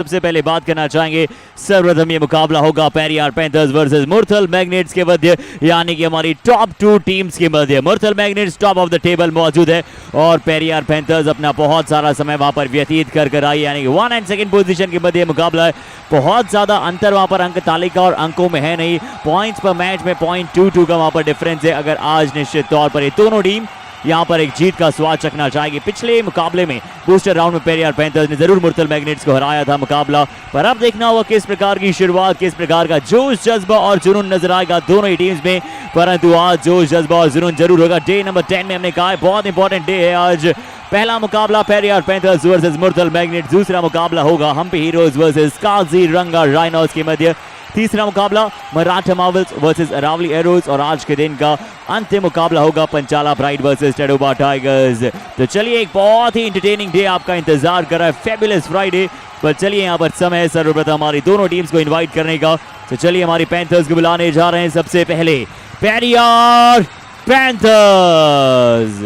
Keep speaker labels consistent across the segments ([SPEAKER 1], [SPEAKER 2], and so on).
[SPEAKER 1] सबसे पहले बात करना चाहेंगे सर्वप्रथम ये मुकाबला होगा Periyar Panthers versus Murthal Magnets के मध्य, यानी कि हमारी टॉप 2 टीम्स के मध्य। Murthal Magnets top of the table मौजूद है और पेरियार पैंथर्स अपना बहुत सारा समय वहां पर व्यतीत कर आई, यानी कि 1 एंड 2nd पोजीशन के मध्य मुकाबला है। बहुत ज्यादा अंतर वहां पर अंक तालिका और अंकों में है नहीं, पॉइंट्स पर मैच में 0.22 का वहां पर डिफरेंस है। अगर आज निश्चित तौर पर ये दोनों टीम यहां पर एक जीत का स्वाद चखना चाहेगी। पिछले मुकाबले में बूस्टर राउंड में पेरियार पैंथर्स ने जरूर मुरथल मैग्नेट्स को हराया था मुकाबला, पर अब देखना होगा किस प्रकार की शुरुआत, किस प्रकार का जोश जज्बा और जुनून नजर आएगा दोनों ही टीम्स में। परंतु आज जोश जज्बा और जुनून जरूर होगा। डे नंबर 10 में हमने कहा है बहुत इंपॉर्टेंट डे है आज। पहला मुकाबला Periyar Panthers versus Murthal Magnets, दूसरा मुकाबला होगा Hampi Heroes versus Kaziranga Rhinos के मध्य, तीसरा मुकाबला Maratha Marvels versus Aravali Arrows और आज के दिन का अंतिम मुकाबला होगा Panchala Pride versus Tadoba Tigers. तो चलिए एक बहुत ही एंटरटेनिंग डे आपका इंतजार कर रहा है, फेबुलस फ्राइडे। पर चलिए यहाँ पर समय है सर्वप्रथम हमारी दोनों टीम्स को इनवाइट करने का। तो चलिए हमारी पैंथर्स को बुलाने जा रहे हैं सबसे पहले पेरियार पैंथर्स।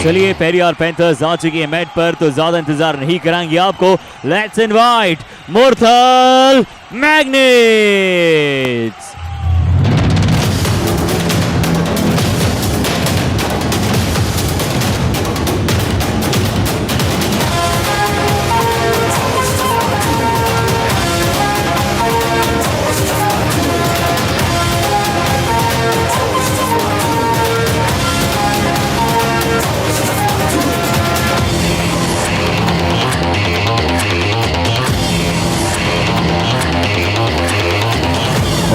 [SPEAKER 1] चलिए पेरियार पैंथर्स आ चुकी है मैट पर, तो ज्यादा इंतजार नहीं कराएंगे आपको। Let's invite Murthal magnets.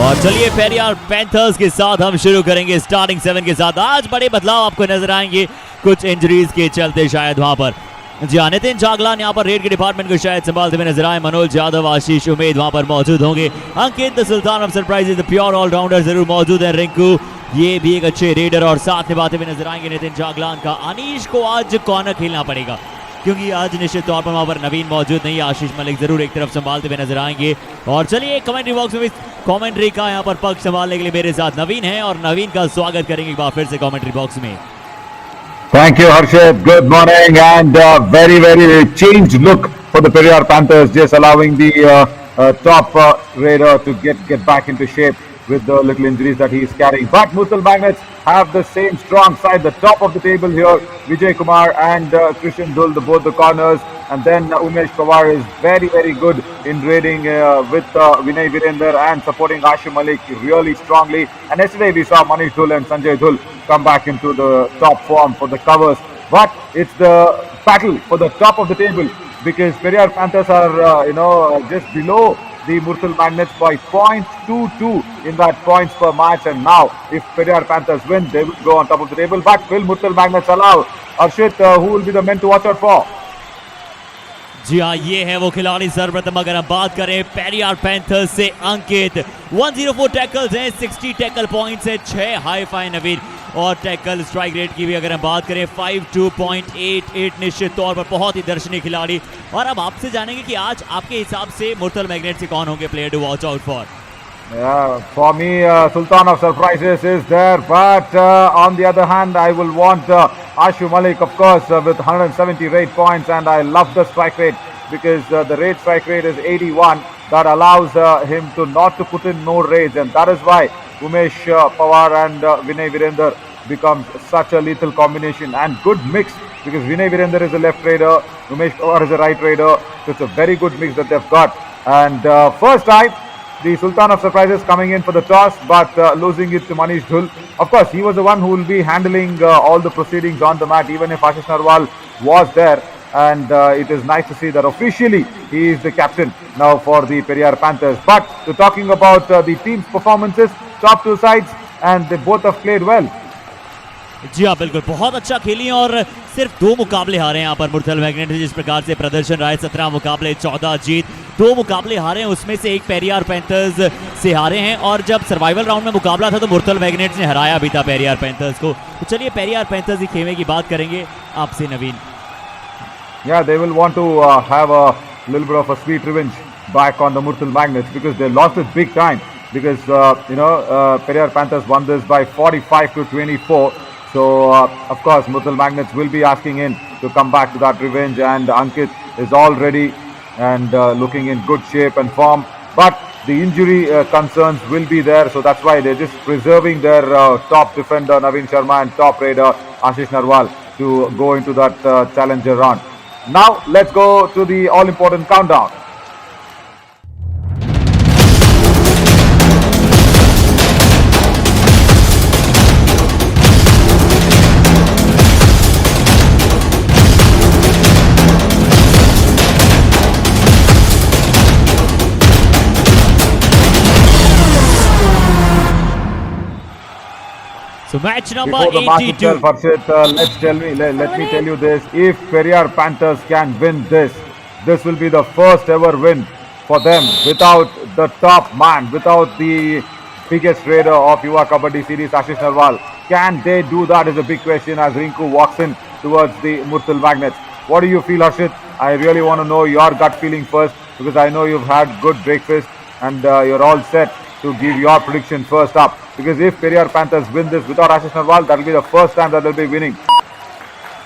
[SPEAKER 1] और चलिए पेरियार पैंथर्स के साथ हम शुरू करेंगे स्टार्टिंग 7 के साथ। आज बड़े बदलाव आपको नजर आएंगे, कुछ इंजरीज के चलते शायद वहां पर। जी हाँ, नितिन जागलान यहाँ पर रेड के डिपार्टमेंट को शायद संभालते हुए नजर आए। मनोज यादव, आशीष उमेद वहां पर मौजूद होंगे। Ankit the sultan of surprises, the pure allrounder जरूर मौजूद है। रिंकू ये भी एक अच्छे रेडर और साथ निभाते हुए नजर आएंगे नितिन जागलान का। अनीश को आज कॉर्नर खेलना पड़ेगा क्योंकि आज निश्चित तौर पर वहां पर नवीन मौजूद नहीं है। आशीष मलिक जरूर एक तरफ संभालते हुए नजर आएंगे। और चलिए कमेंट्री बॉक्स में कमेंट्री का यहाँ पर पक्ष संभालने के लिए मेरे साथ नवीन है और नवीन का स्वागत करेंगे एक बार फिर से कमेंट्री बॉक्स में।
[SPEAKER 2] Thank you, Harshit. Good morning and very changed look for the Periyar Panthers, just allowing the top raider to get back into shape with the little injuries that he is carrying. But Murthal Magnets have the same strong side, the top of the table here. Vijay Kumar and Krishan Dhul, both the corners. And then Umesh Pawar is very good in raiding with Vinay Virender and supporting Ashim Malik really strongly. And yesterday we saw Manish Dhul and Sanjay Dhul come back into the top form for the covers. But it's the battle for the top of the table because Periyar Panthers are just below the Murthal Magnets by 0.22 in that points per match. And now if Periyar Panthers win, they will go on top of the table. But will Murthal Magnets allow? Arshit, who will be the men to watch out for?
[SPEAKER 1] जी हाँ, ये है वो खिलाड़ी सर्वप्रथम। अगर हम बात करें पेरियार पैंथर्स से अंकित 104 टैकल्स हैं, 60 टैकल पॉइंट्स हैं, 6 हाई फाई नवीन और टैकल स्ट्राइक रेट की भी अगर हम बात करें 52.88, निश्चित तौर पर बहुत ही दर्शनीय खिलाड़ी। और अब आपसे जानेंगे कि आज आपके हिसाब से मुरथल मैग्नेट्स से कौन होंगे player to watch out for.
[SPEAKER 2] For me, Sultan of Surprises is there, but on the other hand, I will want Ashu Malik, of course, with 170 raid points, and I love the strike rate because the raid strike rate is 81. That allows him to not to put in more raids, and that is why Umesh Pawar and Vinay Virender becomes such a lethal combination and good mix because Vinay Virender is a left raider, Umesh Pawar is a right raider, so it's a very good mix that they've got. And first time, the Sultan of Surprises coming in for the toss, but losing it to Manish Dhul. Of course, he was the one who will be handling all the proceedings on the mat, even if Ashish Narwal was there. And it is nice to see that officially he is the captain now for the Periyar Panthers. But talking about the team's performances, top two sides, and they both have played well.
[SPEAKER 1] जी हाँ बिल्कुल, बहुत अच्छा खेली हैं और सिर्फ 2 मुकाबले हारे हैं यहाँ पर मुरथल मैग्नेट। जिस प्रकार से प्रदर्शन रहा है, 17 मुकाबले 14 जीत, 2 मुकाबले हारे हैं, उसमें से एक पेरियार पैंथर्स से हारे हैं। और जब सर्वाइवल राउंड में मुकाबला था तो मुरथल मैग्नेट्स ने हराया भी था पेरियार पैंथर्स को। तो चलिए पेरियार पैंथर्स की खेमे की बात करेंगे आपसे नवीन।
[SPEAKER 2] Yeah, they will want to have a little bit of a sweet revenge back on the Murthal Magnets because they lost it big time. Because Periyar Panthers won this by 45 to 24. So of course, Murthal Magnets will be asking in to come back to that revenge, and Ankit is all ready and looking in good shape and form. But the injury concerns will be there, so that's why they're just preserving their top defender Naveen Sharma and top raider Ashish Narwal to go into that challenger round. Now let's go to the all-important countdown.
[SPEAKER 1] So match number
[SPEAKER 2] Before the match
[SPEAKER 1] 82.
[SPEAKER 2] itself, Harshit, let me tell you this. If Periyar Panthers can win this, this will be the first ever win for them without the top man, without the biggest raider of Yuva Kabaddi series, Ashish Narwal. Can they do that is a big question as Rinku walks in towards the Murthal Magnets. What do you feel, Harshit? I really want to know your gut feeling first because I know you've had good breakfast and you're all set to give your prediction first up. Because if Periyar Panthers win this without Ashish Narwal, that will be the first time that they'll be winning.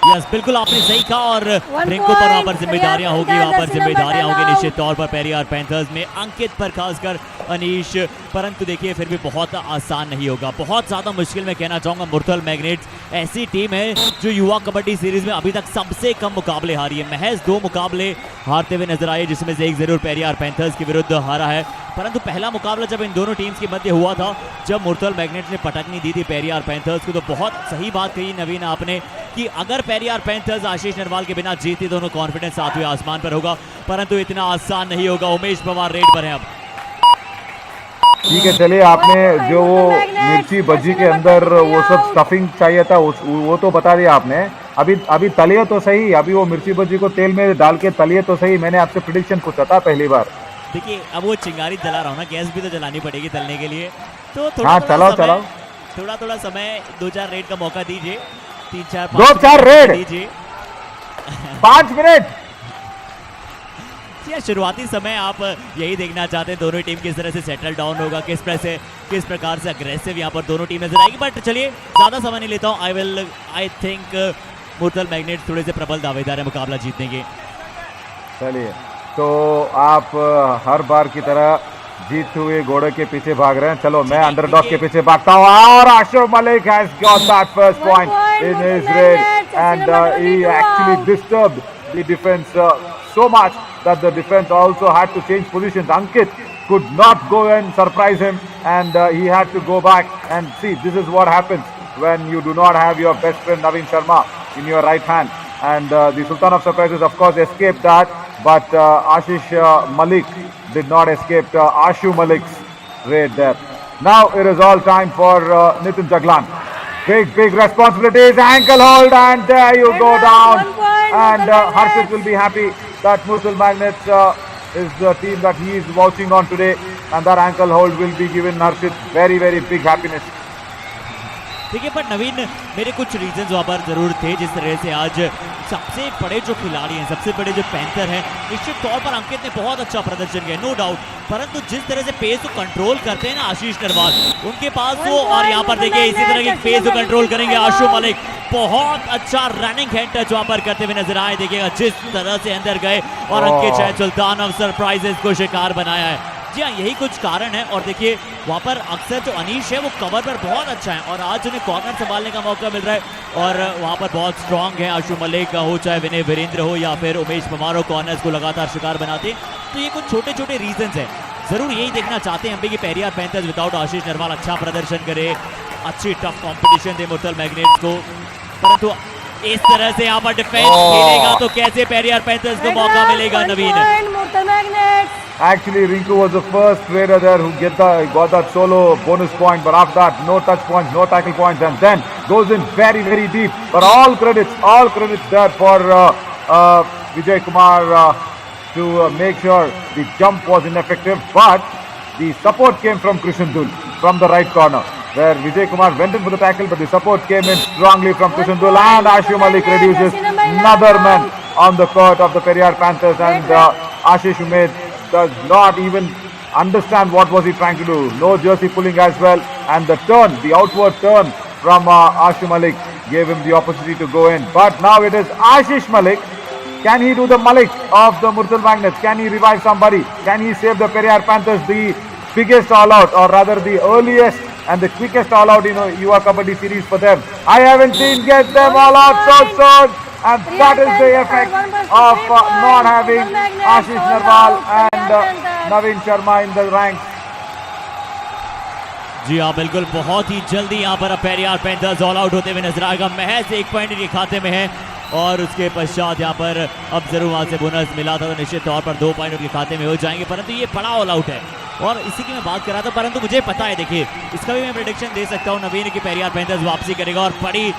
[SPEAKER 1] Yes बिल्कुल आपने सही कहा और रिंकू पर वहाँ पर जिम्मेदारियां होगी, निश्चित तौर पर पेरियार पैंथर्स में अंकित पर खासकर अनीश। परंतु देखिए फिर भी बहुत आसान नहीं होगा, बहुत ज़्यादा मुश्किल मैं कहना चाहूँगा। मुरथल मैग्नेट्स ऐसी टीम है जो युवा कबड्डी सीरीज में अभी तक सबसे कम मुकाबले हारी है, महज 2 मुकाबले हारते हुए नजर आए, जिसमें से एक जरूर पेरियार पैंथर्स के विरुद्ध हारा है। परंतु पहला मुकाबला जब इन दोनों टीम्स के मध्य हुआ था, जब मुरथल मैग्नेट्स ने पटकनी दी थी पेरियार पैंथर्स को, तो बहुत सही बात कही नवीन आपने कि अगर पेरियार पैंथर्स आशीष नरवाल के बिना जीती, दोनों कॉन्फिडेंस सातवें आसमान पर होगा, परंतु इतना आसान नहीं होगा। उमेश पवार रेड पर है अब।
[SPEAKER 2] ठीक है, चलिए आपने जो वो मिर्ची बज्जी के अंदर वो सब स्टफिंग चाहिए था वो तो बता दिया आपने। अभी तलिए तो सही, अभी वो मिर्ची बज्जी को तेल में डाल के तलिए तो सही। मैंने आपसे प्रेडिक्शन पूछा था पहली बार।
[SPEAKER 1] देखिए अब वो चिंगारी जला रहा हूँ ना, गैस भी तो जलानी पड़ेगी तलने के लिए, तो थोड़ा समय 2-4 रेड का मौका दीजिए,
[SPEAKER 2] 3-4 रेड
[SPEAKER 1] दीजिए
[SPEAKER 2] 5 मिनट।
[SPEAKER 1] शुरुआती समय आप यही देखना चाहते हैं दोनों टीम किस तरह से सेटल डाउन होगा, किस प्रकार से अग्रेसिव यहाँ पर दोनों टीम नजर आएगी। बट चलिए ज्यादा समय नहीं लेता हूँ। आई थिंक मुरथल मैग्नेट थोड़े से प्रबल दावेदार है मुकाबला जीतने के।
[SPEAKER 2] चलिए, तो आप हर बार की तरह जीतते हुए घोड़े के पीछे भाग रहे हैं। चलो मैं अंडरडॉग के पीछे भागता हूँ और आशुफ Malik has got that first point in his raid and he actually disturbed the defence so much that the defense also had to change positions. Ankit could not go and surprise him, and he had to go back. And see, this is what happens when you do not have your best friend Naveen Sharma in your right hand. And the Sultan of Surprises, of course, escaped that, but Ashish Malik did not escape Ashu Malik's raid there. Now it is all time for Nitin Jaglan. Big responsibilities, ankle hold, and there you go down. And Harshit will be happy that Murthal Magnets is the team that he is vouching on today, and that ankle hold will be given Harshit very big happiness.
[SPEAKER 1] देखिए पर नवीन मेरे कुछ reasons वहाँ पर जरूर थे, जिस तरह से आज सबसे बड़े जो खिलाड़ी हैं, सबसे बड़े जो पैंथर हैं, निश्चित तौर पर अंकित ने बहुत अच्छा प्रदर्शन किया, नो डाउट। परंतु जिस तरह से पेस को कंट्रोल करते हैं ना आशीष नरवाल, उनके पास वो, और यहाँ पर देखिए इसी तरह की पेस को कंट्रोल करेंगे आशु मलिक। बहुत अच्छा रनिंग हैंड टच वहाँ पर करते हुए नजर आए। देखिएगा जिस तरह से अंदर गए और अंकित शायद सुल्तान ऑफ सरप्राइजेस को शिकार बनाया है। जी हाँ, यही कुछ कारण है। और देखिए वहाँ पर अक्सर जो अनीश है वो कवर पर बहुत अच्छा है, और आज उन्हें कॉर्नर संभालने का मौका मिल रहा है, और वहाँ पर बहुत स्ट्रांग है आशु मलिक हो, चाहे विनय वीरेंद्र हो या फिर उमेश पवार हो, कॉर्नर्स को लगातार शिकार बनाते। तो ये कुछ छोटे रीजंस हैं। जरूर यही देखना चाहते हैं हम भी कि पेरियार पैंथर्स विदाउट आशीष नरवाल अच्छा प्रदर्शन करे, अच्छी टफ कॉम्पिटिशन दे मुरथल मैग्नेट्स को। परंतु इस तरह से यहाँ पर डिफेंस खेलेगा तो कैसे पेरियार पैंथर्स को मौका मिलेगा नवीन?
[SPEAKER 2] Actually, Rinku was the first trader there who got that solo bonus point, but after that, no touch points, no tackle points, and then goes in very, very deep. But all credits there for Vijay Kumar to make sure the jump was ineffective, but the support came from Krishan Dul from the right corner, where Vijay Kumar went in for the tackle, but the support came in strongly from Krishan Dul, and Ashu Malik reduces another man on the court of the Periyar Panthers, and Ashish Umed does not even understand what was he trying to do. No jersey pulling as well, and the outward turn from Ashu Malik gave him the opportunity to go in. But now it is Ashish Malik. Can he do the Malik of the Murthal Magnets? Can he revive somebody? Can he save the Periyar Panthers, the biggest all-out, or rather the earliest and the quickest all-out in Yuva Kabaddi series for them? I haven't seen get them all out so soon, and that is the effect of not having Ashish Narwal and Naveen Sharma in the ranks.
[SPEAKER 1] जी हाँ बिल्कुल, बहुत ही जल्दी यहाँ पर Periyar panthers all out होते हुए नजर आएगा। महज 1 पॉइंट इनके खाते में है, और उसके पश्चात यहाँ पर अब जरूर वहाँ से बोनस मिला था तो निश्चित तौर पर 2 पॉइंट उनके खाते में हो जाएंगे, परंतु ये बड़ा ऑल आउट है और इसी की मैं बात कर रहा था। परंतु मुझे पता है, देखिए इसका भी मैं प्रेडिक्शन दे सकता हूँ नवीन की पेरियार पैंथर्स वापसी करेगा और बड़ी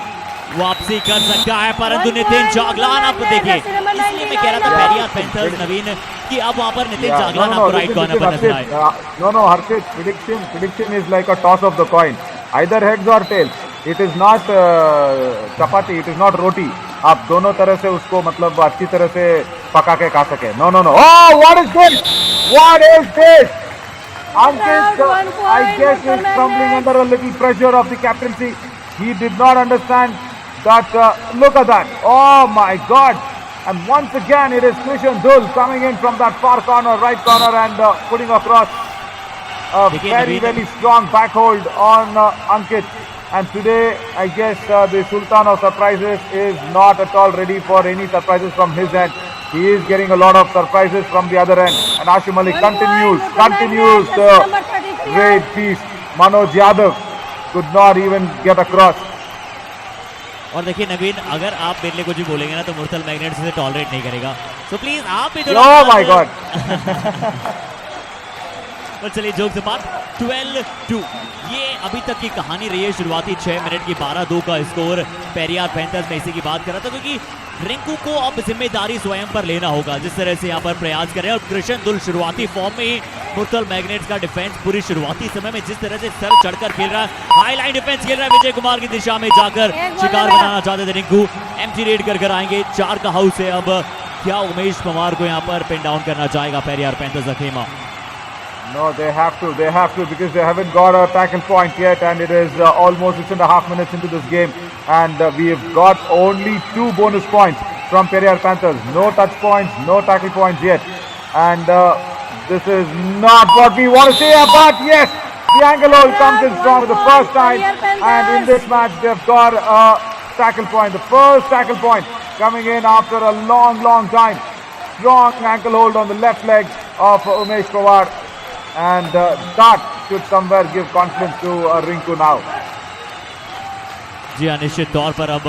[SPEAKER 1] वापसी कर सकता है, परंतु नितिन जागलान अब देखिए, इसलिए मैं कह रहा था पेरियार पैंथर्स नवीन कि अब वहाँ पर नितिन जागलान आपको राइट कॉर्नर पर नजर आए।
[SPEAKER 2] No, Harshit, prediction is like a toss of the coin, either heads or tails. It is not chapati, it is not roti. आप दोनों तरह से उसको मतलब अच्छी तरह से पका के खा सके. No. Oh, what is this? Ankit, I guess, is crumbling under a little pressure of the captaincy. He did not understand that. Look at that. Oh my God. And once again, it is Krishan Dul coming in from that far corner, right corner, and putting across a very strong backhold on Ankit. And today, I guess the Sultan of Surprises is not at all ready for any surprises from his end. He is getting a lot of surprises from the other end. And Ashu Malik continues the great feast. Manoj Yadav could not even get across.
[SPEAKER 1] और देखिए नवीन, अगर आप मेरे लिए कुछ भी बोलेंगे ना तो मुर्तल मैग्नेट्स इसे टॉलरेट नहीं करेगा, तो प्लीज आप भी थोड़ा।
[SPEAKER 2] Oh my God.
[SPEAKER 1] तो चलिए जोक से बात 12-2 ये अभी तक की कहानी रही है। शुरुआती 6 मिनट की 12-2 का स्कोर पेरियार पैंथर्स में इसी की बात कर रहा था, क्योंकि रिंकू को अब जिम्मेदारी स्वयं पर लेना होगा जिस तरह से यहाँ पर प्रयास कर रहे हैं। और कृष्ण दुल शुरुआती फॉर्म में ही मुर्तल मैग्नेट्स का डिफेंस पूरी शुरुआती समय में जिस तरह से सर चढ़कर खेल रहा है, हाई लाइन डिफेंस खेल रहा है, विजय कुमार की दिशा में जाकर शिकार बनाना चाहते थे रिंकू। एमजी रेड कर आएंगे, 4 का हाउस है। अब क्या उमेश पवार को यहाँ पर पिन डाउन करना चाहेगा पेरियार पैंथर्स का खेमा?
[SPEAKER 2] No, they have to because they haven't got a tackle point yet, and it is almost 6.5 minutes into this game, and we have got only 2 bonus points from Periyar Panthers. No touch points, no tackle points yet, and this is not what we want to see. But yes, the angle hold comes in strong for the first time, and in this match they've got a tackle point. The first tackle point coming in after a long time. Strong ankle hold on the left leg of Umesh Pawar. And that should somewhere give confidence to Rinku now.
[SPEAKER 1] जी हाँ, निश्चित तौर पर अब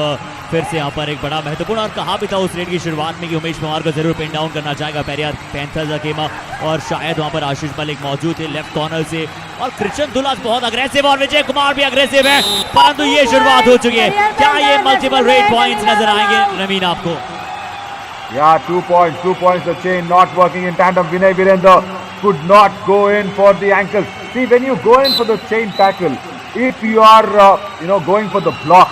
[SPEAKER 1] फिर से यहाँ पर एक बड़ा महत्वपूर्ण, और कहा भी था उस रेड की शुरुआत में कि उमेश पवार को जरूर पिन डाउन करना चाहेगा पेरियार पैंथर्स का खेमा, और शायद वहाँ पर आशीष मलिक मौजूद थे लेफ्ट कॉर्नर से, और कृष्ण दुल बहुत अग्रेसिव और विजय कुमार भी अग्रेसिव है, परंतु ये शुरुआत हो चुकी है। क्या ये मल्टीपल रेड पॉइंट्स नजर आएंगे नवीन आपको?
[SPEAKER 2] Yeah, 2 points. The chain not working in tandem. Vinay Virendra could not go in for the ankles. See, when you go in for the chain tackle, if you are going for the block,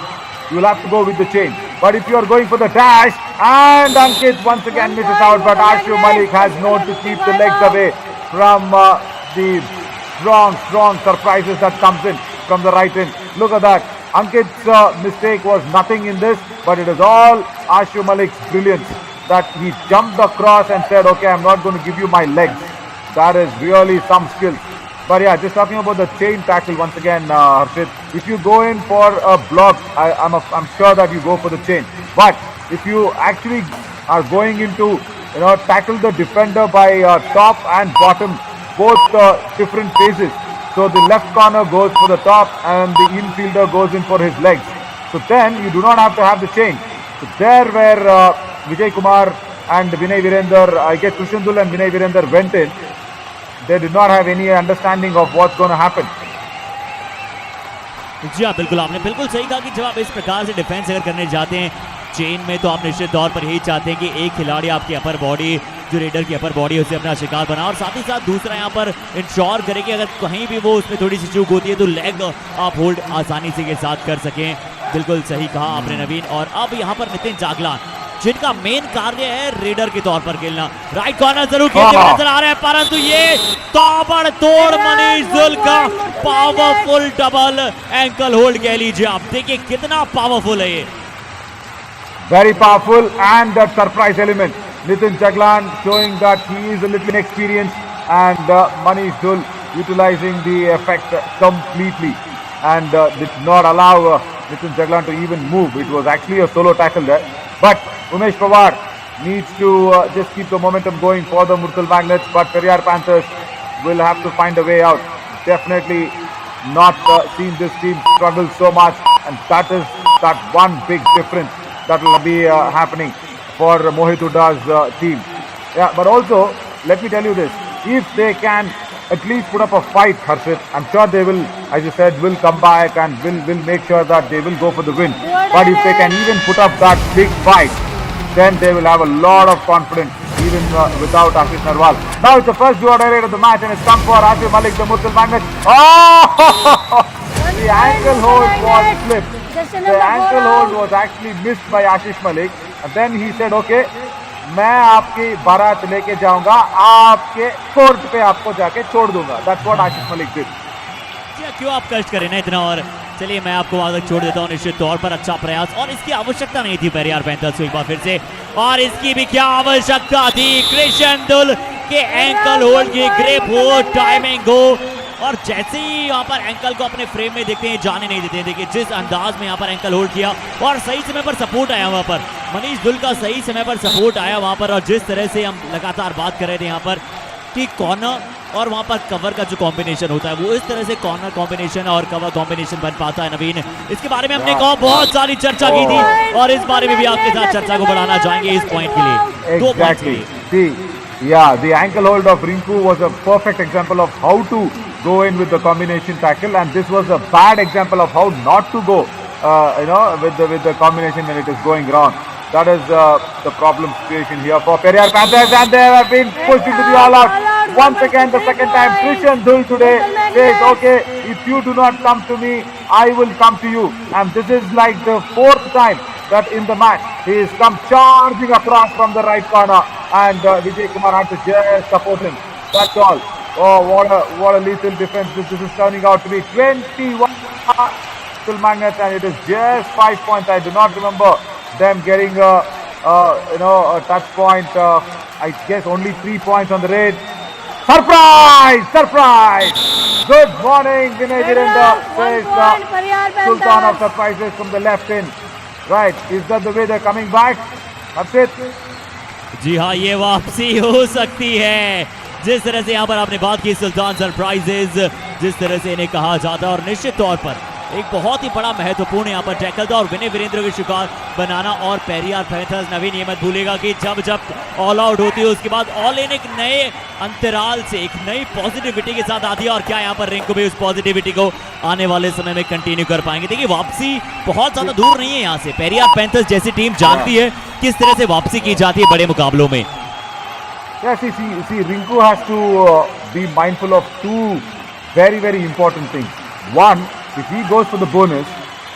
[SPEAKER 2] you will have to go with the chain. But if you are going for the dash, and Ankit once again misses out, but Ashu Malik has known to keep the legs away from the strong surprises that comes in from the right end. Look at that. Ankit's mistake was nothing in this, but it is all Ashu Malik's brilliance that he jumped across and said, okay, I'm not going to give you my legs. That is really some skill. But yeah, just talking about the chain tackle once again, Harshit, if you go in for a block, I'm sure that you go for the chain. But if you actually are going into, tackle the defender by top and bottom, both different phases. So the left corner goes for the top and the infielder goes in for his legs. So then you do not have to have the chain. So there where Vijay Kumar and Vinay Virender, I guess Krishandul and Vinay Virender went in, they did not have any understanding of what's going to happen.
[SPEAKER 1] जी हाँ, बिल्कुल आपने बिल्कुल सही कहा कि जब आप इस प्रकार से डिफेंस अगर करने जाते हैं चेन में, तो आप निश्चित तौर पर यही चाहते हैं कि एक खिलाड़ी आपकी अपर बॉडी, जो रेडर की अपर बॉडी है, उसे अपना शिकार बना, और साथ ही साथ दूसरा यहाँ पर इंश्योर करे कि अगर कहीं भी वो उसमें थोड़ी सी चूक होती है तो लेग आप होल्ड आसानी से के साथ कर सकें। बिल्कुल सही कहा आपने नवीन। और अब यहाँ पर नितिन जागलान, जिनका मेन कार्य है रेडर के तौर पर खेलना, राइट कॉर्नर जरूर खेलते हुए नजर आ रहे हैं, परंतु ये ताबड़तोड़ मनीष दुल का पावरफुल डबल एंकल होल्ड कह लीजिए आप। देखिए कितना पावरफुल है ये,
[SPEAKER 2] Very powerful, and that surprise element. Nitin Jaglan showing that he is a little inexperienced, and Manish Dul utilizing the effect completely, and did not allow Nitin Jaglan to even move. It was actually a solo tackle there. But Umesh Pawar needs to just keep the momentum going for the Murthal Magnets, but Periyar Panthers will have to find a way out. Definitely not seen this team struggle so much, and that is that one big difference that will be happening for Mohit Huda's team. Yeah, but also, let me tell you this, if they can at least put up a fight, Harshit, I'm sure they will, as you said, will come back and will make sure that they will go for the win. But if they can even put up that big fight, then they will have a lot of confidence, even without Ashish Narwal. Now it's the first do-or-die raid of the match, and it's come for Asif Malik, the Murthal Magnets. Oh! The ankle hold was slipped. The ankle hold was actually missed by Ashish Malik, and then he said, "Okay, मैं आपकी बारात लेके जाऊंगा, आपके court पे आपको जाके छोड़ दूंगा." That's what Ashish Malik did.
[SPEAKER 1] क्यों आप कष्ट करें ना इतना, और चलिए मैं आपको वहां तक छोड़ देता हूँ। निश्चित तौर पर अच्छा प्रयास, और इसकी आवश्यकता नहीं थी पेरियार पैंथर्स को एक बार फिर से, और इसकी भी क्या आवश्यकता थी। कृष्णदुल के एंकल होल्ड की ग्रिप हो, टाइमिंग हो, और जैसे ही यहाँ पर एंकल को अपने फ्रेम में देखते हैं जाने नहीं देते हैं। देखिए जिस अंदाज में यहाँ पर एंकल होल्ड किया, और सही समय पर सपोर्ट आया वहाँ पर, मनीष दुल का सही समय पर सपोर्ट आया वहाँ पर। और जिस तरह से हम लगातार बात कर रहे थे यहाँ पर कि कॉर्नर और वहाँ पर कवर का जो कॉम्बिनेशन होता है, वो इस तरह से कॉर्नर कॉम्बिनेशन और कवर कॉम्बिनेशन बन पाता है। नवीन, इसके बारे में हमने बहुत सारी चर्चा की थी, और इस बारे में भी आपके साथ चर्चा को बढ़ाना चाहेंगे इस पॉइंट के लिए। दो पॉइंट के लिए।
[SPEAKER 2] Yeah, the ankle hold of Rinku was a perfect example of how to go in with the combination tackle, and this was a bad example of how not to go, with the combination when it is going wrong. That is the problem situation here for Periyar Panthers, and they have been pushed into the all-out. Once again, the second time, Krishandul today says, "Okay, if you do not come to me, I will come to you." And this is like the fourth time that in the match he has come charging across from the right corner, and Vijay Kumar had to just support him. That's all. Oh, what a lethal defense this is turning out to be. 21 Murthal Magnets, and it is just 5 points. I do not remember them getting a touch point. I guess only 3 points on the raid. Surprise! Surprise! Good morning, Vinay Virender says Sultan of Surprises from the left in. Right, is that the way they're coming back? That's it.
[SPEAKER 1] जी हाँ, ये वापसी हो सकती है। जिस तरह से यहाँ पर आपने बात की सुल्तान सरप्राइजेज, जिस तरह से इन्हें कहा जाता है, और निश्चित तौर पर एक बहुत ही बड़ा महत्वपूर्ण यहाँ पर टैकल था और विनय वीरेंद्र के शिकार बनाना। और पेरियार पैंथर्स, नवीन ये मत भूलेगा कि जब जब ऑल आउट होती है उसके बाद ऑल इन एक नए अंतराल से, एक नई पॉजिटिविटी के साथ आती है। और क्या यहाँ पर रिंकू भी उस पॉजिटिविटी को आने वाले समय में कंटिन्यू कर पाएंगे। देखिए वापसी बहुत ज्यादा दूर नहीं है यहाँ से। पेरियार पैंथर्स जैसी टीम जानती है किस तरह से वापसी की जाती है बड़े मुकाबलों में।
[SPEAKER 2] Yeah, see, Rinku has to be mindful of two very important things. One, if he goes for the bonus,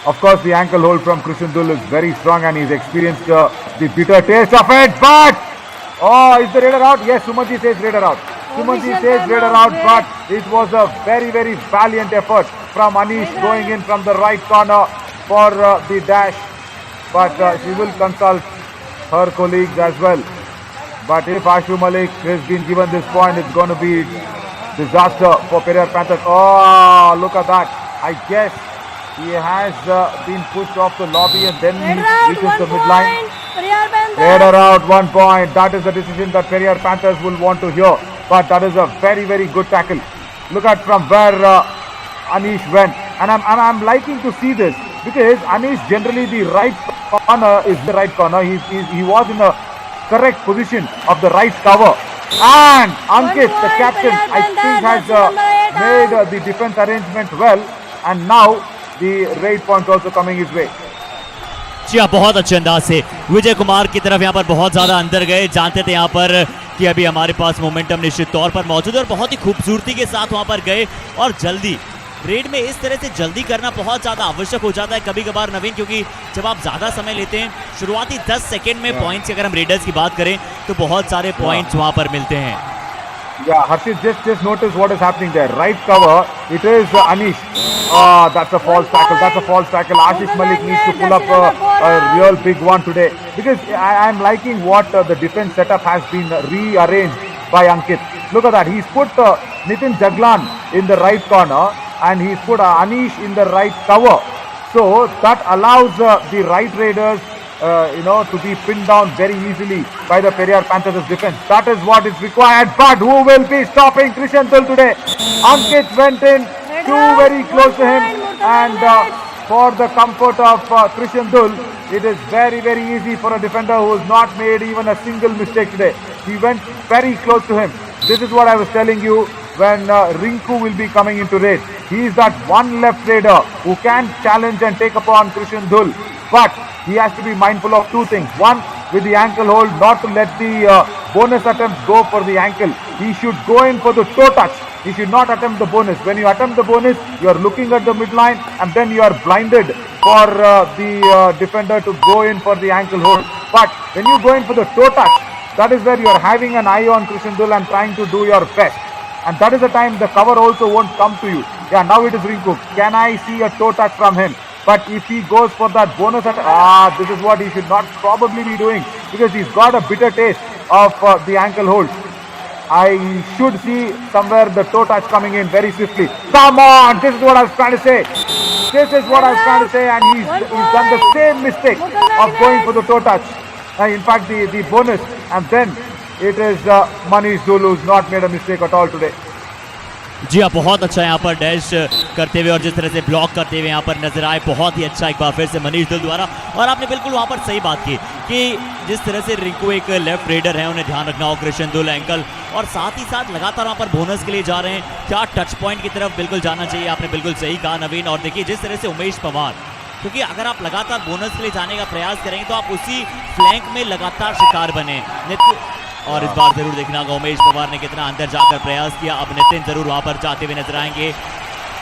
[SPEAKER 2] of course the ankle hold from Krishandul is very strong, and he's experienced the bitter taste of it. But is the raider out? Yes, Sumanji says raider out. Sumanji says raider out, but it was a very valiant effort from Anish going in from the right corner for the dash. But she will consult her colleagues as well. But if Ashu Malik has been given this point, it's going to be disaster for Periyar Panthers. Oh, look at that. I guess he has been pushed off the lobby, and then he reaches the midline. Raider out, 1 point. That is the decision that Periyar Panthers will want to hear. But that is a very good tackle. Look at from where Anish went. And I'm liking to see this. because Anish generally the right corner is the right corner. He was in a correct position of the right cover. And Ankit, the captain, I think has made the defense arrangement well. And now the raid points also coming his way.
[SPEAKER 1] जी हाँ, बहुत अच्छे अंदाज से विजय कुमार की तरफ यहाँ पर बहुत ज्यादा अंदर गए। जानते थे यहाँ पर कि अभी हमारे पास मोमेंटम निश्चित तौर पर मौजूद है और बहुत ही खूबसूरती के साथ वहां पर गए और जल्दी रेड में इस तरह से जल्दी करना बहुत ज्यादा आवश्यक हो जाता है कभी कभार नवीन, क्योंकि जब आप ज्यादा समय लेते हैं शुरुआती 10 सेकंड में पॉइंट्स की अगर हम रेडर्स की बात करें तो बहुत सारे पॉइंट्स वहां पर मिलते हैं।
[SPEAKER 2] Yeah, Harshit, just notice what is happening there. Right cover, it is Anish. That's a false tackle. That's a false tackle. Ashish Malik needs to pull up a real big one today. Because I am liking what the defense setup has been rearranged by Ankit. Look at that. He's put Nitin Jaglan in the right corner and he's put Anish in the right cover. So that allows the right raiders to be pinned down very easily by the Periyar Panthers defense. That is what is required. But who will be stopping Krishan Dul today? Ankit went in too very close to him, and for the comfort of Krishan Dul, it is very, very easy for a defender who has not made even a single mistake today. He went very close to him. This is what I was telling you when Rinku will be coming into raid. He is that one left raider who can challenge and take upon Krishan Dul. But he has to be mindful of two things. One, with the ankle hold, not to let the bonus attempt go for the ankle. He should go in for the toe touch. He should not attempt the bonus. When you attempt the bonus, you are looking at the midline and then you are blinded for the defender to go in for the ankle hold. But when you go in for the toe touch, that is where you are having an eye on Krishan Dul and trying to do your best. And that is the time the cover also won't come to you. Yeah, now it is Rinku. Can I see a toe touch from him? But if he goes for that bonus attack, this is what he should not probably be doing, because he's got a bitter taste of the ankle hold. I should see somewhere the toe touch coming in very swiftly. Come on, this is what I was trying to say. This is what I was trying to say, and he's done the same mistake of going for the toe touch. In fact, the bonus, and then it is Manish Dul who's not made a mistake at all today.
[SPEAKER 1] जी हाँ, बहुत अच्छा यहाँ पर dash करते हुए और जिस तरह से ब्लॉक करते हुए यहाँ पर नजर आए, बहुत ही अच्छा एक बार फिर से मनीष दुल द्वारा। और आपने बिल्कुल वहाँ पर सही बात की कि जिस तरह से रिंकू एक लेफ्ट रेडर है, उन्हें ध्यान रखना हो कृष्ण दुल एंकल, और साथ ही साथ लगातार वहाँ पर बोनस के लिए जा रहे हैं, क्या टच पॉइंट की तरफ बिल्कुल जाना चाहिए। आपने बिल्कुल सही कहा नवीन। और देखिए जिस तरह से उमेश पवार, क्योंकि अगर आप लगातार बोनस के लिए जाने का प्रयास करेंगे तो आप उसी फ्लैंक में लगातार शिकार बने। और इस बार जरूर देखना होगा उमेश पवार ने कितना अंदर जाकर प्रयास किया। अब नितिन जरूर वहां पर जाते हुए नजर आएंगे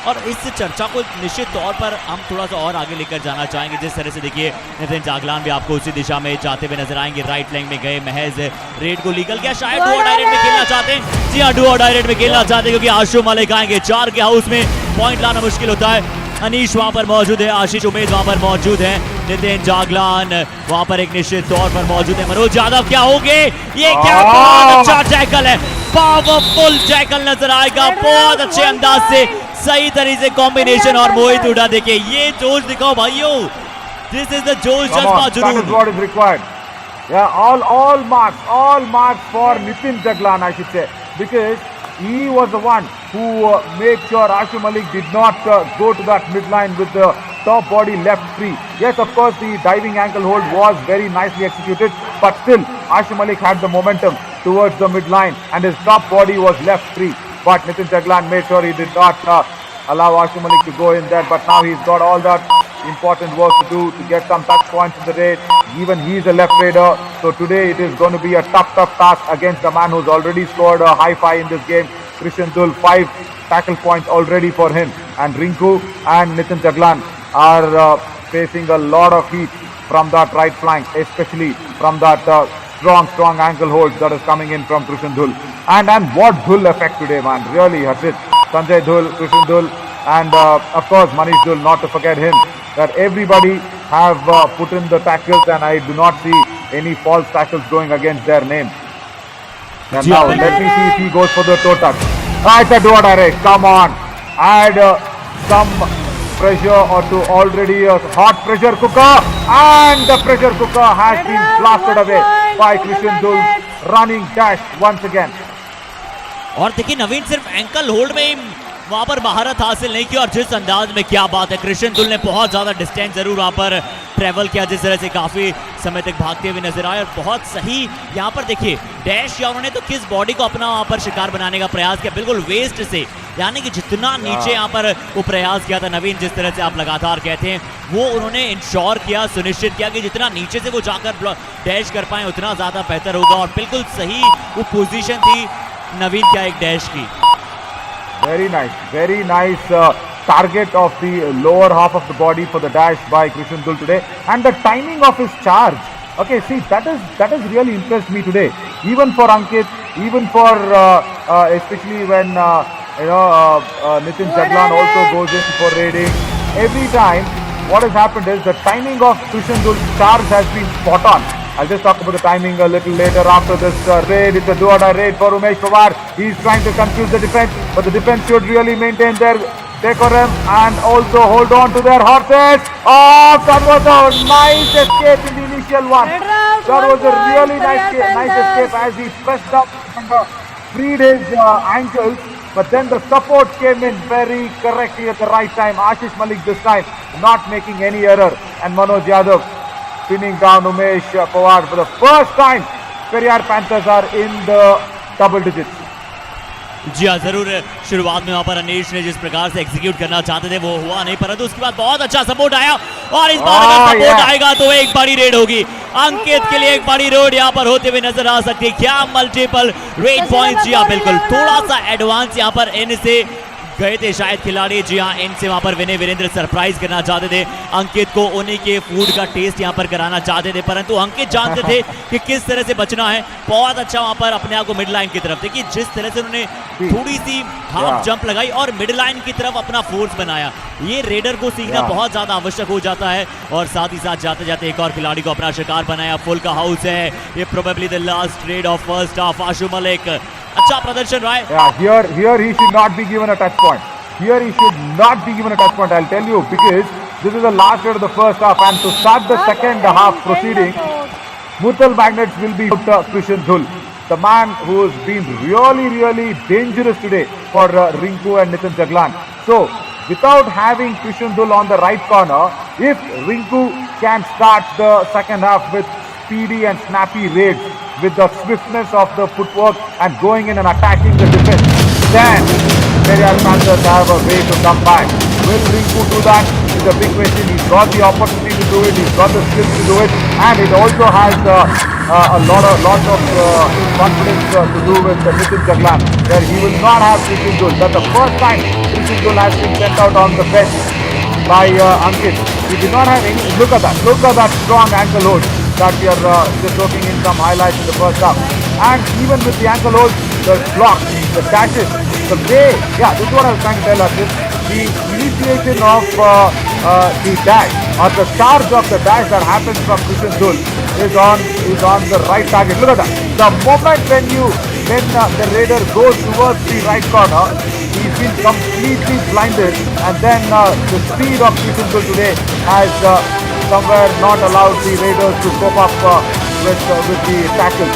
[SPEAKER 1] और इस चर्चा को निश्चित तौर पर हम थोड़ा सा और आगे लेकर जाना चाहेंगे। जिस तरह से देखिए नितिन जागलान भी आपको उसी दिशा में जाते हुए नजर आएंगे। राइट लाइन में गए, महज रेड को लीगल किया, शायद डू और डायरेक्ट में खेलना चाहते हैं। जी हाँ, डू और डायरेक्ट में खेलना चाहते हैं, क्योंकि आशु मलिक आएंगे। 4 के हाउस में पॉइंट लाना मुश्किल होता है। अनीश वहां पर मौजूद है, आशीष उमेद वहां पर मौजूद है, नितिन जागलान वहां पर एक निश्चित तौर पर मौजूद है। मनोज यादव क्या होंगे, ये क्या बहुत अच्छा टैकल है, पावरफुल टैकल नजर आएगा, बहुत अच्छे अंदाज से सही तरीके से कॉम्बिनेशन। और मोहित हुड्डा, देखिए ये जोश दिखाओ भाइयों, दिस इज द जोश जज्बा जुनून।
[SPEAKER 2] all marks for Nitin Jaglan, I should say, because he was the one who made sure Ashu Malik did not go to that midline with the top body left free. Yes, of course, the diving ankle hold was very nicely executed, but still Ashu Malik had the momentum towards the midline and his top body was left free. But Nitin Jaglan made sure he did not allow Ashu Malik to go in there. But now he's got all that important work to do to get some touch points in the raid. Even he's a left raider, so today it is going to be a tough task against a man who's already scored a high 5 in this game. Krishan Dul, 5 tackle points already for him, and Rinku and Nitin Jaglan are facing a lot of heat from that right flank, especially from that strong ankle hold that is coming in from Krishan Dul. And what Dul effect today, man, really, Harshit. Sanjay Dul, Krishan Dul, and of course Manish Dul, not to forget him. That everybody have put in the tackles, and I do not see any false tackles going against their name. And now let me see if he goes for the toe touch. It's a do or die race. Come on, add some pressure or to already a hot pressure cooker, and the pressure cooker has been blasted away by Krishan Dul's running dash once again.
[SPEAKER 1] और देखिए नवीन सिर्फ ankle hold में ही वहां पर महारत हासिल नहीं की। और जिस अंदाज में, क्या बात है, कृष्ण दुल ने बहुत ज्यादा डिस्टेंस जरूर वहां पर ट्रेवल किया, जिस तरह से काफी समय तक भागते हुए नजर आए। और बहुत सही यहाँ पर देखिए डैश किया उन्होंने, तो किस बॉडी को अपना वहां पर शिकार बनाने का प्रयास किया, बिल्कुल वेस्ट से, यानी कि जितना नीचे यहाँ पर वो प्रयास किया था नवीन, जिस तरह से आप लगातार कहते हैं, वो उन्होंने इंश्योर किया, सुनिश्चित किया कि जितना नीचे से वो जाकर डैश कर पाए उतना ज्यादा बेहतर होगा। और बिल्कुल सही वो पोजीशन थी नवीन क्या एक डैश की।
[SPEAKER 2] Very nice target of the lower half of the body for the dash by Krishan Dul today, and the timing of his charge. Okay, see, that has really impressed me today. Even for Ankit, even for especially when Nitin Jaglan also goes in for raiding. Every time, what has happened is the timing of Krishan Dul's charge has been spot on. I'll just talk about the timing a little later after this raid. It's a do-or-die raid for Umesh Pawar. He's trying to confuse the defense, but the defense should really maintain their decorum and also hold on to their horses. Oh, that was a nice escape in the initial one. That was a really nice escape as he pressed up and freed his ankles. But then the support came in very correctly at the right time. Ashish Malik this time not making any error, and Manoj Yadav pinning down Umesh Pawar for the first time. Periyar Panthers are in the double digits.
[SPEAKER 1] जी हाँ, जरूर शुरुआत में वहां पर अनीश ने जिस प्रकार से एग्जीक्यूट करना चाहते थे वो हुआ नहीं, परंतु उसके बाद बहुत अच्छा सपोर्ट आया। और इस बार अगर सपोर्ट आएगा तो एक बड़ी रेड होगी, अंकित के लिए एक बड़ी रेड यहाँ पर होते हुए नजर आ सकती है। क्या मल्टीपल रेड पॉइंट, जी हाँ बिल्कुल, थोड़ा सा एडवांस यहाँ पर इनसे गए थे शायद खिलाड़ी। जी हाँ, इनसे वहां पर विनय वीरेंद्र सरप्राइज करना चाहते थे, अंकित को उन्हीं के फूड का टेस्ट यहां पर कराना चाहते थे, परंतु अंकित जानते थे कि किस तरह से बचना है। बहुत अच्छा वहां पर अपने आप को मिड लाइन की तरफ, देखिए जिस तरह से उन्होंने थोड़ी सी हाफ जंप लगाई और मिड लाइन की तरफ अपना फोर्स बनाया, ये रेडर को सीखना बहुत ज्यादा आवश्यक हो जाता है। और साथ ही साथ जाते जाते एक और खिलाड़ी को अपना शिकार बनाया। फुल का हाउस है, ये probably the last raid of first half. Ashu Malik, अच्छा प्रदर्शन रहा है।
[SPEAKER 2] Here he should not be given a touch point. Here he should not be given a touch point. I'll tell you, because this is the last rate of the first half, and to start the second half proceeding, Murthal Magnets will be Krishan Dul, the man who has been really dangerous today for Rinku and Nitin Jaglan. So, without having Krishan Dul on the right corner, if Rinku can start the second half with speedy and snappy raids, with the swiftness of the footwork and going in and attacking the defense, then Periyar Panthers have a way to come back. Will Rinku do that? Is a big question. He's got the opportunity to do it. He's got the skills to do it, and it also has a lot of confidence to do with Nitin Jaglan, where he will not have Krishan Dul. That's the first time Krishan Dul has been sent out on the bench by Ankit. He did not have any. Look at that. Look at that strong ankle hold that we are just looking in some highlights in the first half. And even with the ankle hold, the blocks, the dashes, the way, this is what I was trying to tell us, the initiation of the dash, or the charge of the dash that happens from Krishan Dul is on the right target. Look at that. The moment when the raider goes towards the right corner, he's been completely blinded, and then the speed of Krishan Dul today has somewhere not allowed the raiders to cope up with the tackle.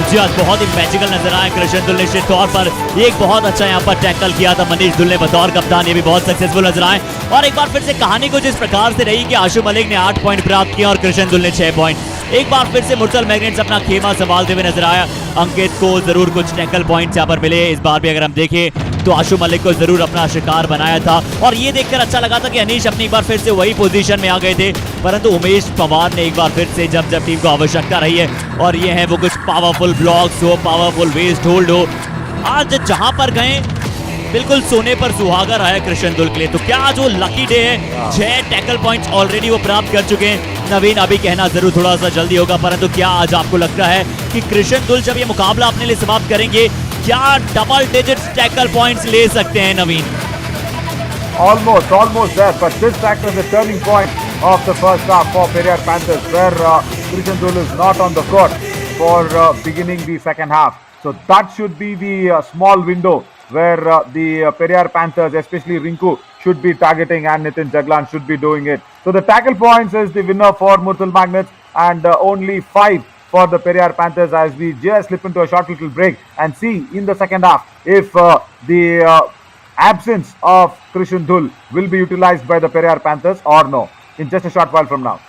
[SPEAKER 1] जी आज बहुत ही magical नजर आया कृष्ण दुल ने निश्चित तौर पर, एक बहुत अच्छा यहाँ पर टैकल किया था मनीष दुल ने बतौर कप्तान, ये भी बहुत सक्सेसफुल नजर आए। और एक बार फिर से कहानी कुछ इस प्रकार से रही कि आशु मलिक ने 8 पॉइंट प्राप्त किए और कृष्ण दुल ने 6 पॉइंट। एक बार फिर से मुरथल मैग्नेट्स अपना खेमा संभालते हुए नजर आया। अंकित को जरूर कुछ टैकल पॉइंट्स यहाँ पर मिले। इस बार भी अगर हम देखें तो आशु मलिक को जरूर अपना शिकार बनाया था, और ये देखकर अच्छा लगा था कि अनीश अपनी एक बार फिर से वही पोजीशन में आ गए थे, परंतु उमेश पवार ने एक बार फिर से जब टीम को आवश्यकता रही है, और ये है वो कुछ पावरफुल ब्लॉक्स हो, पावरफुल वेस्ट होल्ड हो, आज जहां पर गए बिल्कुल सोने पर सुहागा रहा है कृष्ण दुल के लिए। तो क्या आज वो लकी डे है? 6 टैकल पॉइंट्स ऑलरेडी वो प्राप्त कर चुके हैं। नवीन अभी कहना जरूर थोड़ा सा जल्दी होगा, परंतु क्या आज आपको लगता है कि कृष्ण दुल जब ये मुकाबला अपने लिए समाप्त करेंगे, क्या डबल डिजिट टैकल पॉइंट्स ले सकते हैं नवीन?
[SPEAKER 2] Almost there, but this act is the turning point of the first half for Periyar Panthers, where Krishan Dul is not on the court for beginning the second half. So that should be the small window where the Periyar Panthers, especially Rinku, should be targeting, and Nitin Jaglan should be doing it. So the tackle points is the winner for Murthal Magnets, and only 5 for the Periyar Panthers as we just slip into a short little break and see in the second half if the absence of Krishan Dhul will be utilized by the Periyar Panthers or no in just a short while from now.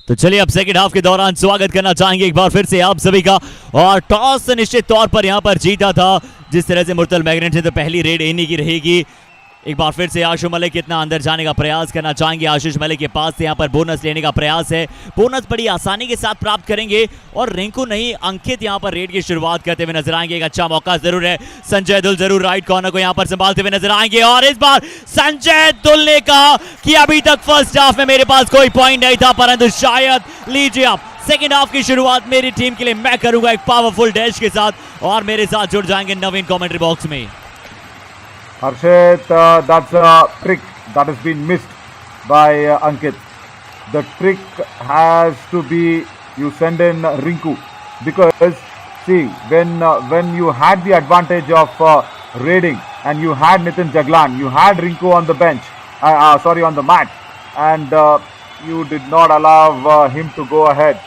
[SPEAKER 1] तो चलिए अब second half के दौरान स्वागत करना चाहेंगे एक बार फिर से आप सभी का। और टॉस निश्चित तौर पर यहां पर जीता था जिस तरह से मुर्तल मैग्नेट्स ने, तो पहली रेड इन्हीं की रहेगी। एक बार फिर से आशु मलिक कितना अंदर जाने का प्रयास करना चाहेंगे। आशीष मलिक के पास से यहाँ पर बोनस लेने का प्रयास है, बोनस बड़ी आसानी के साथ प्राप्त करेंगे और रिंकू नहीं अंकित यहाँ पर रेड की शुरुआत करते हुए नजर आएंगे। एक अच्छा मौका जरूर है, संजय दुल जरूर राइट कॉर्नर को यहाँ पर संभालते हुए नजर आएंगे। और इस बार संजय दुल ने कहा कि अभी तक फर्स्ट हाफ में मेरे पास कोई पॉइंट नहीं था, परंतु शायद लीजिए आप सेकेंड हाफ की शुरुआत मेरी टीम के लिए मैं करूंगा एक पावरफुल डैश के साथ। और मेरे साथ जुड़ जाएंगे नवीन कमेंट्री बॉक्स में।
[SPEAKER 2] Harshit, that's a trick that has been missed by Ankit. The trick has to be you send in Rinku, because see when you had the advantage of raiding and you had Nitin Jaglan, you had Rinku on the bench, on the mat, and you did not allow him to go ahead.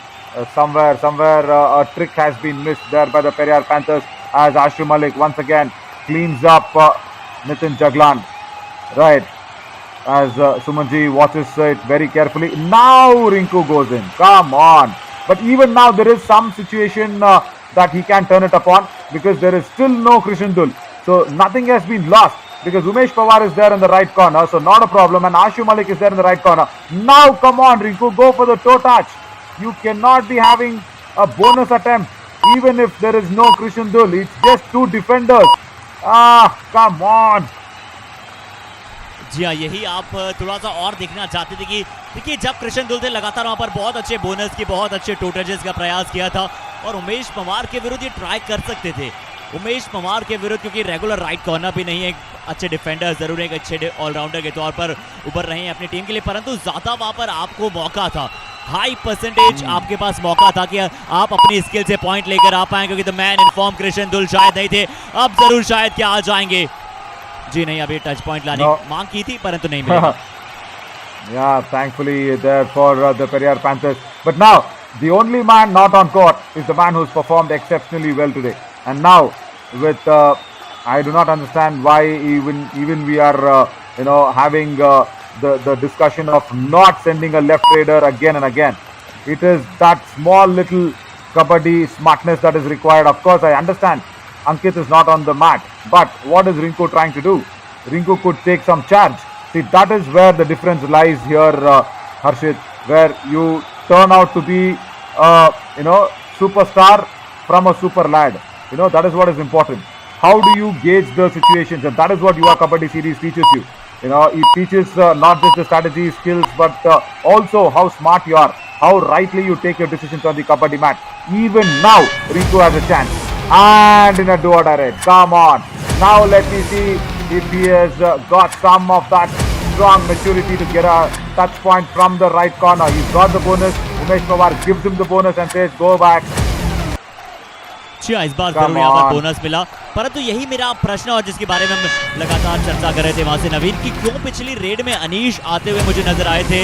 [SPEAKER 2] Somewhere a trick has been missed there by the Periyar Panthers as Ashu Malik once again cleans up Nitin Jaglan, right, as Sumanji watches it very carefully. Now Rinku goes in, come on. But even now there is some situation that he can turn it upon, because there is still no Krishan Dhul. So nothing has been lost, because Umesh Pawar is there in the right corner, so not a problem, and Ashu Malik is there in the right corner. Now come on Rinku, go for the toe touch. You cannot be having a bonus attempt even if there is no Krishan Dhul. It's just two defenders. Come on.
[SPEAKER 1] जी हाँ, यही आप थोड़ा सा और देखना चाहते थे कि देखिए जब कृष्ण दुल थे लगातार वहां पर बहुत अच्छे बोनस की, बहुत अच्छे टोटजेस का प्रयास किया था और उमेश पवार के विरुद्ध ये ट्राई कर सकते थे। उमेश पवार के विरुद्ध क्योंकि रेगुलर राइट कॉर्नर भी नहीं है, एक अच्छे डिफेंडर जरूर है, एक अच्छे ऑलराउंडर के तौर पर उभर रहे हैं अपनी टीम के लिए, परंतु ज्यादा वहां पर आपको मौका था, हाई परसेंटेज आपके पास मौका था कि आप अपनी स्किल से पॉइंट लेकर आ पाए, क्योंकि the man in form Krishna दुल शायद नहीं थे। अब जरूर शायद क्या आ जाएंगे। जी नहीं, अभी टच पॉइंट लाने मांग की थी परंतु नहीं मिला।
[SPEAKER 2] Yeah, thankfully there for the Periyar Panthers. But now the only man not on court is the man who's performed exceptionally well today. And now with I do not understand why even we are having the discussion of not sending a left raider again and again. It is that small little kabaddi smartness that is required. Of course, I understand Ankit is not on the mat, but what is Rinku trying to do? Rinku could take some charge. See, that is where the difference lies here, Harshit, where you turn out to be superstar from a super lad. That is what is important. How do you gauge the situations? And that is what Yuva Kabaddi series teaches you. It teaches not just the strategy skills, but also how smart you are, how rightly you take your decisions on the kabaddi mat. Even now, Rinku has a chance. And in a do-or-die raid. Come on. Now let me see if he has got some of that strong maturity to get a touch point from the right corner. He's got the bonus. Umesh Pawar gives him the bonus and says, go back.
[SPEAKER 1] इस बार जरूर यहाँ पर bonus मिला, परंतु यही मेरा प्रश्न और जिसके बारे में हम लगातार चर्चा कर रहे थे वहां से नवीन की क्यों पिछली रेड में अनीश आते हुए मुझे नजर आए थे।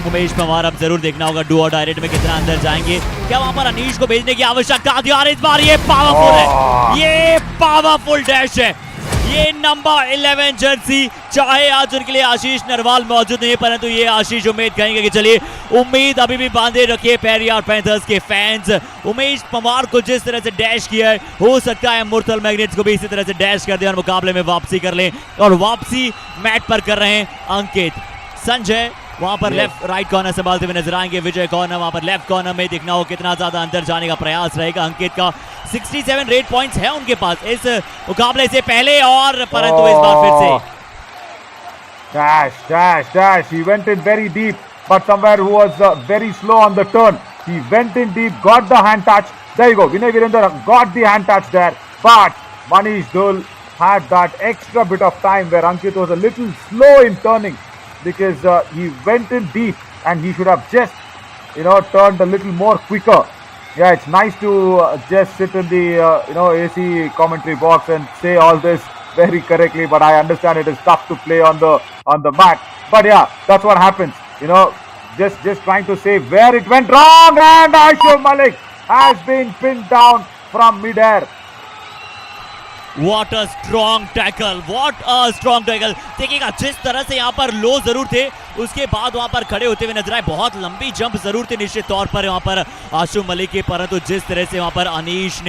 [SPEAKER 1] उमेश पवार अब जरूर देखना होगा डू और डाई रेड में कितना अंदर जाएंगे, क्या वहां पर अनीश को भेजने की आवश्यकता थी। और इस बार ये पावरफुल है, ये पावरफुल डैश है, ये नंबर 11 जर्सी। चाहे आज उनके लिए आशीष नरवाल मौजूद नहीं है, परंतु ये आशीष उम्मीद कहेंगे कि चलिए उम्मीद अभी भी बांधे रखिए पेरियार पैंथर्स के फैंस। उमेश पवार को जिस तरह से डैश किया है, हो सकता है मुर्थल मैग्नेट्स को भी इसी तरह से डैश कर दें और मुकाबले में वापसी कर लें। और वापसी मैट पर कर रहे हैं अंकित। संजय वहां पर लेफ्ट राइट कॉर्नर संभालते हुए नजर आएंगे। विजय कॉर्नर वहां पर लेफ्ट कॉर्नर में देखना हो कितना ज्यादा अंदर जाने का प्रयास रहेगा अंकित का। 67 रेड पॉइंट्स है उनके पास इस मुकाबले से पहले, और परंतु इस बार फिर से
[SPEAKER 2] dash. He went in very deep, but somewhere who was very slow on the turn. He went in deep, got the hand touch. There you go. Vinay Virendra got the hand touch there, but Manish Dhul had that extra bit of time where Ankit was a little slow in turning, because he went in deep and he should have just turned a little more quicker. Yeah, it's nice to just sit in the AC commentary box and say all this very correctly. But I understand it is tough to play on the mat. But yeah, that's what happens. You know, just trying to say where it went wrong, and Ashif Malik has been pinned down from midair.
[SPEAKER 1] What a strong tackle, what a strong tackle. देखिएगा जिस तरह से यहाँ पर लो जरूर थे, उसके बाद वहाँ पर खड़े होते हुए नजर आए. बहुत लंबी जंप जरूर थी निश्चित तौर पर वहाँ पर आशु मलिक के, परंतु जिस तरह से वहाँ पर अनीश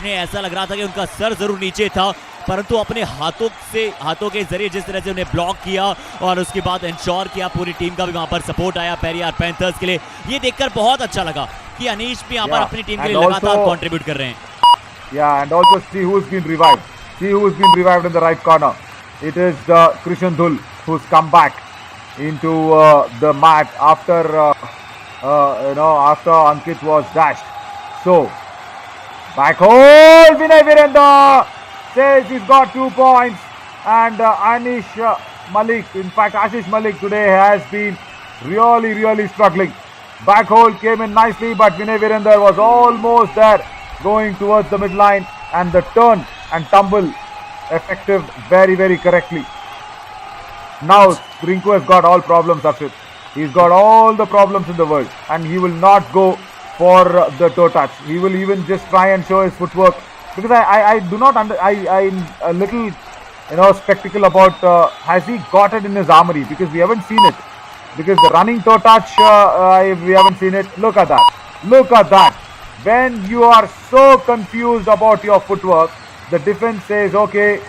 [SPEAKER 1] ने ऐसा लग रहा था कि उनका सर जरूर नीचे था, परंतु अपने हाथों के जरिए जिस तरह से उन्हें ब्लॉक किया और उसके बाद इंश्योर किया, पूरी टीम का भी वहां पर सपोर्ट आया पेरियार पैंथर्स के लिए. ये देखकर बहुत अच्छा लगा कि अनीश भी यहाँ पर अपनी टीम के लिए लगातार कंट्रीब्यूट कर रहे हैं.
[SPEAKER 2] Yeah, and also see who's been revived. See who's been revived in the right corner. It is Krishan Dhul who's come back into the mat after after Ankit was dashed. So back hole, Vinay Virendra says he's got 2 points, and Ashish Malik today has been really struggling. Back hole came in nicely, but Vinay Virendra was almost there, going towards the midline, and the turn and tumble effective very correctly. Now Rinku has got all problems, Arshit. He's got all the problems in the world, and he will not go for the toe touch. He will even just try and show his footwork, because I do not I'm a little skeptical about has he got it in his armory, because we haven't seen it, because the running toe touch we haven't seen it. Look at that. When you are so confused about your footwork, the defense says, okay,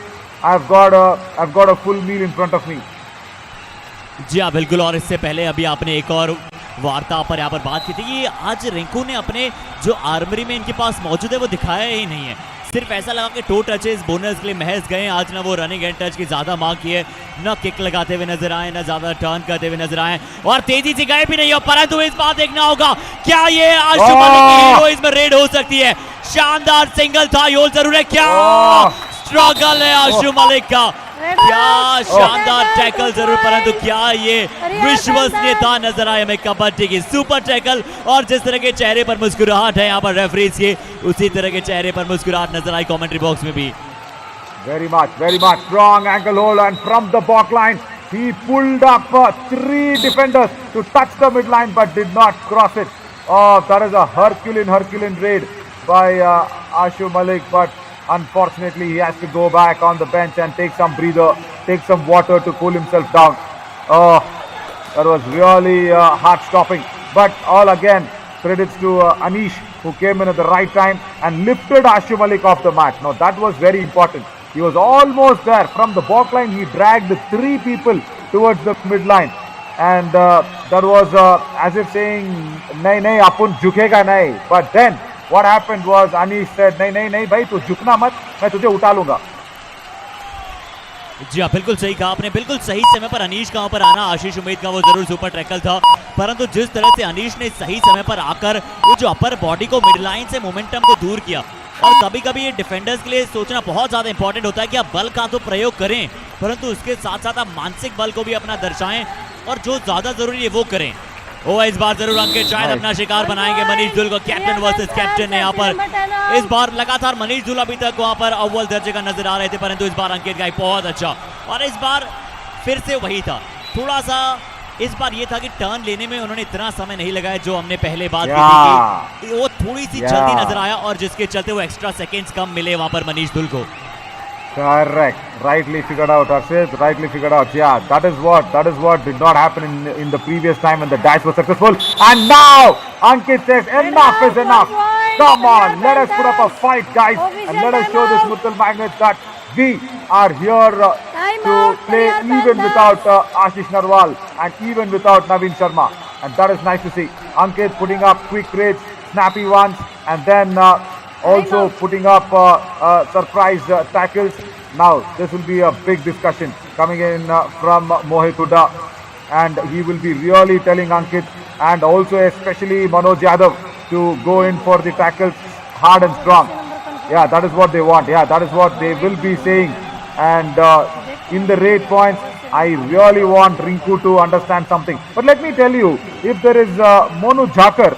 [SPEAKER 2] I've got a full meal in front of me.
[SPEAKER 1] जी हाँ बिल्कुल. और इससे पहले अभी आपने एक और वार्ता पर यहाँ पर बात की थी कि आज रिंकू ने अपने जो आर्मरी में इनके पास मौजूद है वो दिखाया ही नहीं है. सिर्फ ऐसा लगा कि टो टचेस बोनस के लिए महज गए. आज ना वो रनिंग एंड टच की ज्यादा मांग की है, ना किक लगाते हुए नजर आए, ना ज्यादा टर्न करते हुए नजर आए, और तेजी से गए भी नहीं हो. परंतु इस बात देखना होगा, क्या ये आशु मलिक की हीरोइज्म में रेड हो सकती है. शानदार सिंगल था, योल जरूर है. क्या स्ट्रगल है आशु मलिक का, क्या शानदार टैकल जरूर, परंतु क्या ये विश्वसनीयता नजर आए हमें कबड्डी की. सुपर टैकल, और जिस तरह के चेहरे पर मुस्कुराहट है यहाँ पर रेफरीज के, उसी तरह के चेहरे पर मुस्कुराहट नजर आई कमेंट्री बॉक्स में भी.
[SPEAKER 2] Very much strong ankle hold, and from the back line he pulled up 3 defenders to touch the midline but did not cross it. Oh, that is a Herculean raid by Ashu Malik, but unfortunately he has to go back on the bench and take some breather, take some water to cool himself down. Oh, that was really heart stopping, but all again credits to Anish, who came in at the right time and lifted Ashu Malik off the mat. Now that was very important. He was almost there. From the back line he dragged 3 people towards the midline, and that was as if saying nahi apun jhukega nahi. But then what happened was Anish said nahi bhai tu jhukna mat, main tujhe उठा लूंगा.
[SPEAKER 1] जी हाँ बिल्कुल सही कहा आपने. बिल्कुल सही समय पर अनीश का वहां पर आना, आशीष उम्मीद का वो जरूर सुपर टैकल था, परंतु जिस तरह से अनीश ने सही समय पर आकर वो जो अपर बॉडी को मिड लाइन से मोमेंटम को दूर किया. और कभी कभी ये डिफेंडर्स के लिए सोचना बहुत ज्यादा इंपॉर्टेंट होता है कि आप बल का तो प्रयोग करें, परंतु उसके साथ साथ आप मानसिक बल को भी अपना दर्शाएं, और जो ज्यादा जरूरी है वो करें. इस बार जरूर अंकित शायद अपना शिकार बनाएंगे मनीष धुल को. कैप्टन वर्सेस कैप्टन है यहाँ पर. इस बार लगातार मनीष धुल अभी तक वहां पर अव्वल दर्जे का नजर आ रहे थे, परंतु इस बार अंकित का बहुत अच्छा. और इस बार फिर से वही था, थोड़ा सा इस बार ये था कि टर्न लेने में उन्होंने इतना समय नहीं लगाया जो हमने पहले बात की थी. वो थोड़ी सी जल्दी नजर आया, और जिसके चलते वो एक्स्ट्रा सेकेंड्स कम मिले वहां पर मनीष धुल को.
[SPEAKER 2] Correct. Rightly figured out, Arshit. Rightly figured out. Yeah, that is what did not happen in the previous time when the dash was successful. And now Ankit says enough is enough. Come on, let us put up a fight, guys, and let us show this Murthal Magnets that we are here to play even without Ashish Narwal and even without Naveen Sharma. And that is nice to see. Ankit putting up quick raids, snappy ones, and then also putting up surprise tackles. Now this will be a big discussion coming in from Mohit Huda, and he will be really telling Ankit and also especially Manoj Yadav to go in for the tackles hard and strong. Yeah, that is what they want. Yeah, that is what they will be saying. And in the raid points, I really want Rinku to understand something. But let me tell you, if there is Monu Jhakar,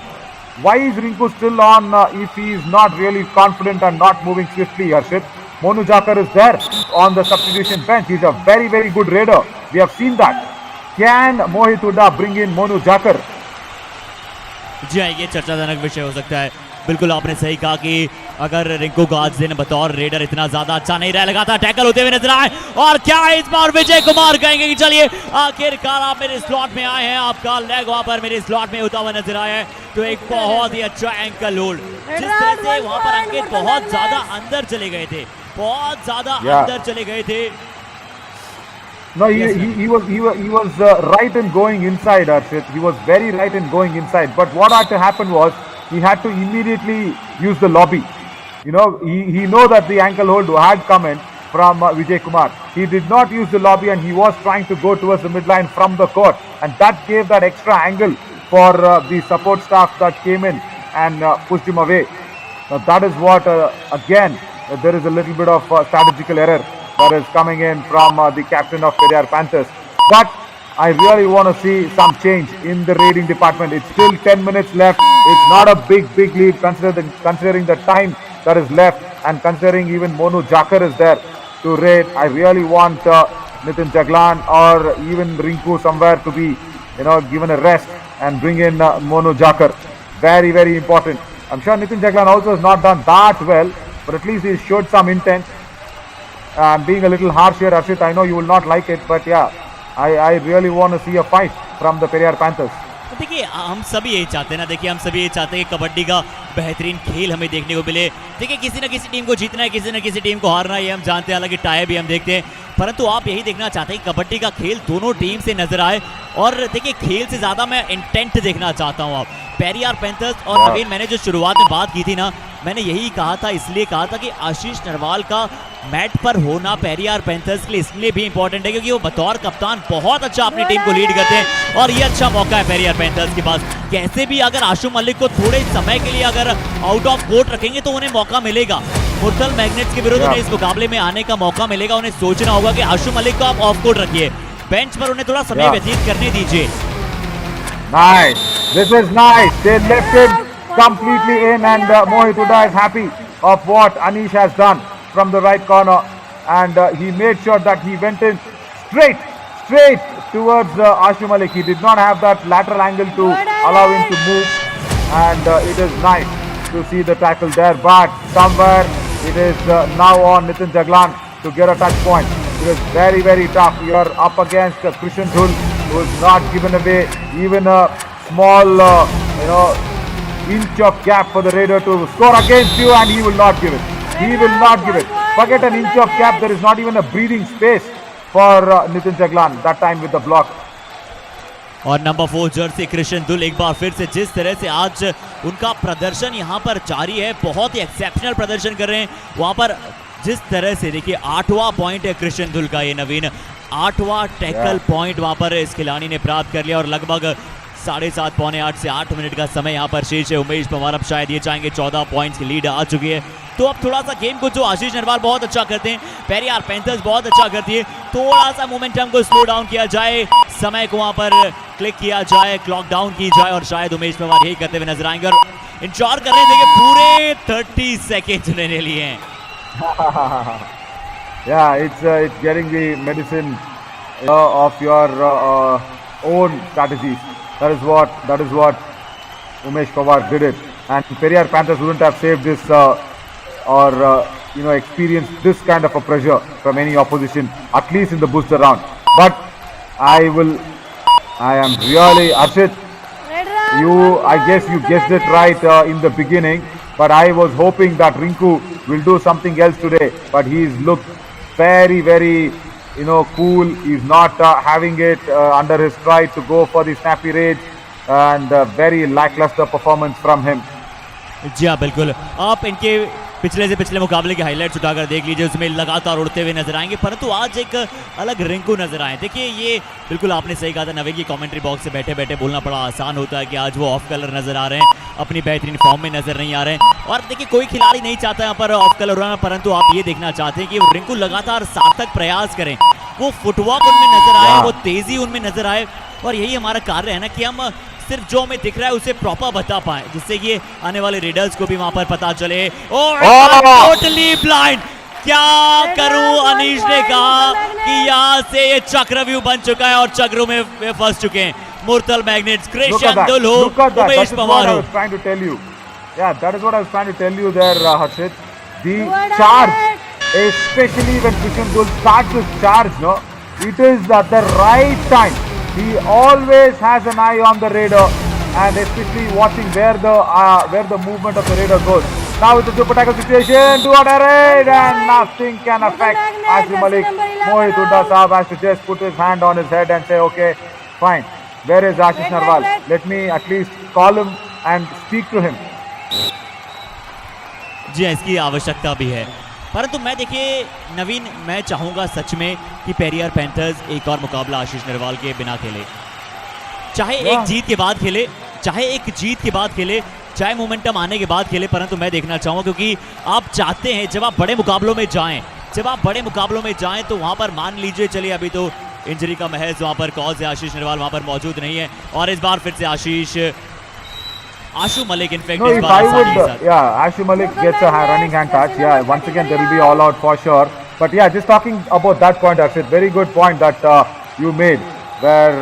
[SPEAKER 2] why is Rinku still on if he is not really confident and not moving swiftly, Harshit? Monu Jakar is there on the substitution bench. He's a very, very good raider. We have seen that. Can Mohit Hooda bring in Monu Jakar?
[SPEAKER 1] जी हाँ, ये चर्चाजनक विषय हो सकता है। बिल्कुल आपने सही कहा कि अगर रिंकू को आज दिन बतौर रेडर इतना ज्यादा अच्छा नहीं रहा, लगातार टैकल होते हुए नजर आए, और क्या इस बार विजय कुमार कहेंगे कि चलिए आखिरकार आप मेरे स्लॉट में आए हैं, आपका लेग वहां पर मेरे स्लॉट में होता हुआ नजर आया है। तो एक बहुत ही अच्छा एंकल होल्ड, जिस तरह से वहां पर अंकित बहुत ज्यादा अंदर चले गए थे, बहुत ज्यादा अंदर चले गए थे।
[SPEAKER 2] No, he was right in going inside, Arshit. He was very right in going inside. But what had to happen was he had to immediately use the lobby. You know, he know that the ankle hold had come in from Vijay Kumar. He did not use the lobby and he was trying to go towards the midline from the court. And that gave that extra angle for the support staff that came in and pushed him away. Now that is what, again, there is a little bit of strategical error that is coming in from the captain of Periyar Panthers. But I really want to see some change in the raiding department. It's still 10 minutes left. It's not a big lead considering the time that is left, and considering even Monu Jakar is there to raid. I really want Nitin Jaglan or even Rinku somewhere to be, you know, given a rest and bring in Monu Jakar. Very, very important. I'm sure Nitin Jaglan also has not done that well, but at least he showed some intent. I'm being a little harsh here, Arshit. I know you will not like it, but yeah, I really want to see a fight from the Periyar Panthers.
[SPEAKER 1] देखिए हम सभी यही चाहते हैं ना, देखिए हम सभी यही चाहते हैं कि कबड्डी का बेहतरीन खेल हमें देखने को मिले। देखिए किसी न किसी टीम को जीतना है, किसी न किसी टीम को हारना है, ये हम जानते हैं, हालांकि टाई भी हम देखते हैं, परंतु आप यही देखना चाहते हैं कि कबड्डी का खेल दोनों टीम से नजर आए। और देखिए खेल से ज्यादा मैं इंटेंट देखना चाहता हूँ। आप पेरियार पैंथर्स, और अगेन मैंने जो शुरुआत में बात की थी ना, मैंने यही कहा था, इसलिए कहा था कि आशीष नरवाल का मैट पर होना पेरियार पैंथर्स के लिए इसलिए भी इंपॉर्टेंट है क्योंकि वो बतौर कप्तान बहुत अच्छा अपनी टीम को लीड करते हैं, और ये अच्छा मौका है पेरियार पैंथर्स के पास। कैसे भी अगर आशु मलिक को थोड़े समय के लिए अगर आउट ऑफ कोर्ट रखेंगे तो उन्हें मौका मिलेगा, मुरथल मैग्नेट्स के विरुद्ध उन्हें इस मुकाबले में आने का मौका मिलेगा। उन्हें सोचना होगा कि आशु मलिक को आप ऑफ कोर्ट रखिए, बेंच पर उन्हें थोड़ा समय व्यतीत करने दीजिए।
[SPEAKER 2] Nice. This is nice. They left him completely in, and Mohit Hooda is happy of what Anish has done from the right corner, and he made sure that he went in straight towards Ashu Malik. He did not have that lateral angle to allow him to move, and it is nice to see the tackle there. But somewhere it is now on Nitin Jaglan to get a touch point. It is very, very tough. You are up against Krishan Dhul, who is not given away even a small, inch of gap for the Raider to score against you, and he will not give it. He will not give it. Forget an inch of gap. There is not even a breathing space for Nitin Jaglan that time with the block.
[SPEAKER 1] और number 4 Jersey Krishna दुल एक बार फिर से जिस तरह से आज उनका प्रदर्शन यहाँ पर जारी है, बहुत ही एक्सेप्शनल प्रदर्शन कर रहे हैं वहाँ पर। जिस तरह से देखिए 8वां पॉइंट है कृष्ण दुल का, ये नवीन 8वां टैकल पॉइंट वहाँ पर इस खिलाड़ी ने प्राप्त कर लिया, और लगभग 7:30 पौने 8 से 8 मिनट का समय यहाँ पर शेष है। उमेश पवार अब शायद ये चाहेंगे, 14 पॉइंट्स की लीड आ चुकी है, तो अब थोड़ा सा गेम को जो आशीष नरवाल बहुत अच्छा करते हैं, पेरियार पैंथर्स बहुत अच्छा करती है, थोड़ा सा मोमेंटम को स्लो डाउन किया जाए, समय को वहाँ पर क्लिक किया जाए, क्लॉक डाउन की जाए, और शायद उमेश पवार यही करते हुए नजर आएंगे और इंश्योर कर रहे हैं। देखिए पूरे 30 सेकेंड लेने लिए हैं।
[SPEAKER 2] Yeah, it's getting the medicine of your own strategies. That is what Umesh Pawar did it, and Periyar Panthers wouldn't have saved this or experienced this kind of a pressure from any opposition, at least in the booster round. But I am really, Arshit, I guess you guessed it right in the beginning, but I was hoping that Rinku will do something else today, but he's looked very, very cool. He's not having it under his stride to go for the snappy raids, and very lackluster performance from him.
[SPEAKER 1] जी हाँ बिल्कुल, आप इनके पिछले से पिछले मुकाबले के highlights उठाकर देख लीजिए, उसमें लगातार उड़ते हुए नजर आएंगे, परंतु आज एक अलग रिंकू नजर आए। देखिए ये बिल्कुल आपने सही कहा था, नवे की कमेंट्री बॉक्स से बैठे बैठे बोलना बड़ा आसान होता है कि आज वो ऑफ कलर नजर आ रहे हैं, अपनी बेहतरीन फॉर्म में नजर नहीं आ रहे हैं, और देखिए कोई खिलाड़ी नहीं चाहता यहाँ पर ऑफ कलर उड़ाना, परंतु आप ये देखना चाहते हैं कि रिंकू लगातार सार्थक प्रयास करें, वो फुटवर्क उनमें नजर आए, वो तेजी उनमें नजर आए, और यही हमारा कार्य है ना कि हम सिर्फ जो हमें दिख रहा है उसे प्रॉपर बता पाए, जिससे कि आने वाले रेडर्स को भी वहां पर पता चले। टोटली ब्लाइंड, क्या करूं, अनीश ने कहा कि यहाँ से ये चक्रव्यूह बन चुका है और चक्रों में वे फंस चुके हैं मुरथल मैग्नेट्स। क्रिशन दुल हो, उमेश पवार हो।
[SPEAKER 2] Yeah, that is what I was trying to tell you there, Harshit. The charge, especially when Krishan Dul starts his charge, no, it is at the right time. He always has an eye on the radar, and especially watching where the movement of the radar goes. Now it's a super tackle situation, do a raid, and nothing can affect Ashim Malik. Mohit Hooda Saab has to just put his hand on his head and say, okay, fine. Where is Ashish Narwal? Let me at least call him and speak to him.
[SPEAKER 1] जी इसकी आवश्यकता भी है, परंतु मैं देखिए नवीन, मैं चाहूंगा सच में कि पेरियार पैंथर्स एक और मुकाबला आशीष नरवाल के बिना खेले, चाहे एक जीत के बाद खेले, चाहे मोमेंटम आने के बाद खेले, परंतु मैं देखना चाहूंगा क्योंकि आप चाहते हैं जब आप बड़े मुकाबलों में जाएं तो वहां पर मान लीजिए, चलिए अभी तो इंजरी का महज वहां पर कॉज है, आशीष नरवाल वहां पर मौजूद नहीं है और इस बार फिर से Ashu Malik, in fact,
[SPEAKER 2] no, if I would, Ashu Malik gets a running hand touch. Yeah, once again there will be all out for sure. But yeah, just talking about that point, Arshit, very good point that you made. Where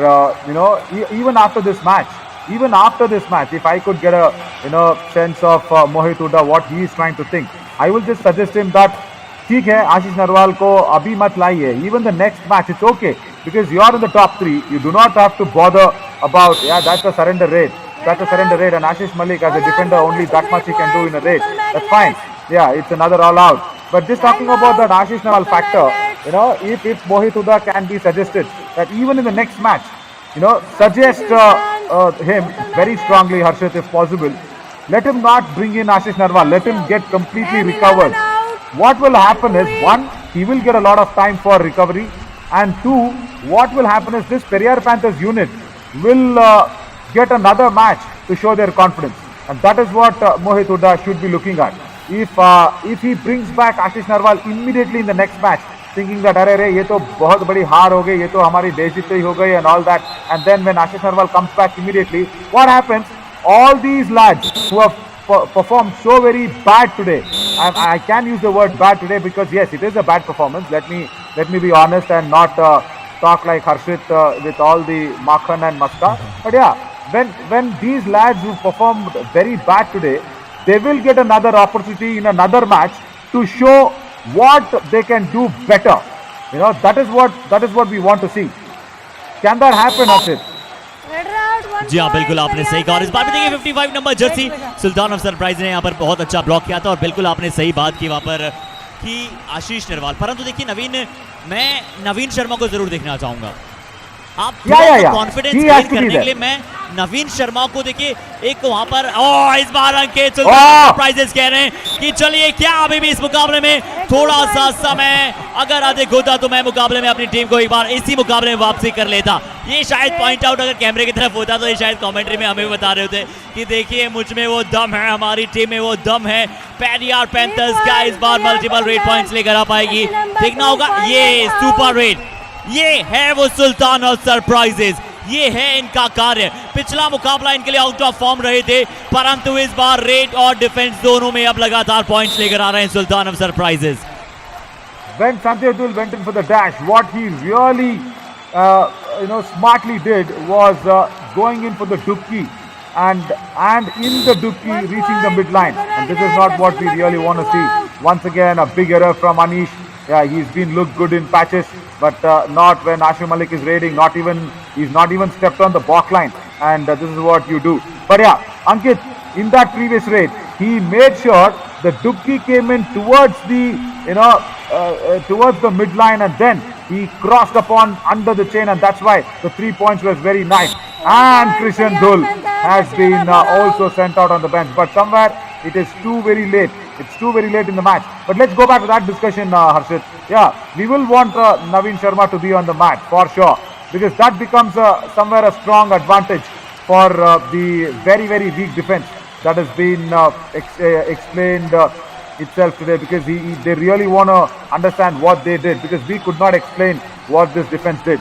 [SPEAKER 2] even after this match, if I could get a sense of Mohit Hooda, what he is trying to think, I will just suggest him that ठीक है, आशीष नरवाल को अभी मत लाइए. Even the next match, it's okay because you are in the top 3. You do not have to bother about that's a surrender rate. And Ashish Malik as a defender, only that much he can do in a raid. That's fine. Yeah, it's another all out. But just talking about that Ashish Narwal factor, if Mohit Hooda can be suggested that even in the next match, suggest him very strongly, Harshit, if possible. Let him not bring in Ashish Narwal. Let him get completely recovered. What will happen is, one, he will get a lot of time for recovery. And two, what will happen is this Periyar Panthers unit will get another match to show their confidence, and that is what Mohit Hooda should be looking at. If he brings back Ashish Narwal immediately in the next match, thinking that अरे ये तो बहुत बड़ी हार हो गई, ये तो हमारी बेइज्जती हो गई and all that, and then when Ashish Narwal comes back immediately, what happens? All these lads who have performed so very bad today, and I can use the word bad today because yes, it is a bad performance. Let me be honest and not talk like Harshit with all the makhan and maska, but yeah. When these lads who performed very bad today, they will get another opportunity in another match to show what they can do better. That is what we want to see. Can that happen, Ashit?
[SPEAKER 1] जी हाँ, बिल्कुल आपने सही कहा और इस बार भी देखिए 55 number Jersey Sultan of surprise ने यहाँ पर बहुत अच्छा ब्लॉक किया था और बिल्कुल आपने सही बात की वहाँ पर कि आशीष नरवाल, परंतु देखिए नवीन, मैं नवीन शर्मा को जरूर देखना चाहूंगा. आप कॉन्फिडेंस गेन करने के लिए मैं नवीन शर्मा को देखिए एक वहां पर इस बार अंकित सरप्राइजेस कह रहे हैं कि चलिए क्या अभी भी इस मुकाबले में थोड़ा सा समय अगर अधिक होता तो मैं मुकाबले में अपनी टीम को एक बार इसी मुकाबले में वापसी कर लेता. ये शायद पॉइंट आउट अगर कैमरे की तरफ होता तो ये शायद कमेंट्री में हमें भी बता रहे होते कि देखिए मुझ में वो दम है, हमारी टीम में वो दम है. पेरियार पैंथर्स क्या इस बार मल्टीपल रेड पॉइंट्स लेकर आ पाएगी, देखना होगा. ये सुपर रेड, ये है वो सुल्तान ऑफ सरप्राइजेस, ये है इनका कार्य. पिछला मुकाबला इनके लिए आउट ऑफ फॉर्म रहे थे, परंतु इस बार रेड और डिफेंस दोनों में अब लगातार पॉइंट्स लेकर आ रहे हैं sultan of surprises.
[SPEAKER 2] When Sanjay Dul went in for the dash, what he really smartly did was going in for the dubki and in the dubki reaching the midline, and this is not what we really want to see. Once again, a big error from Anish. Yeah, he's looked good in patches, but not when Ashish Malik is raiding. He's not even stepped on the balk line, and this is what you do. But yeah, Ankit, in that previous raid, he made sure the dubki came in towards the midline, and then he crossed upon under the chain, and that's why the 3 points was very nice. And Krishan Dul has been also sent out on the bench, but somewhere it is too very late. It's too very late in the match. But let's go back to that discussion, Harshit. Yeah, we will want Naveen Sharma to be on the mat for sure, because that becomes somewhere a strong advantage for the very, very weak defense that has been explained itself today, because they really want to understand what they did, because we could not explain what this defense did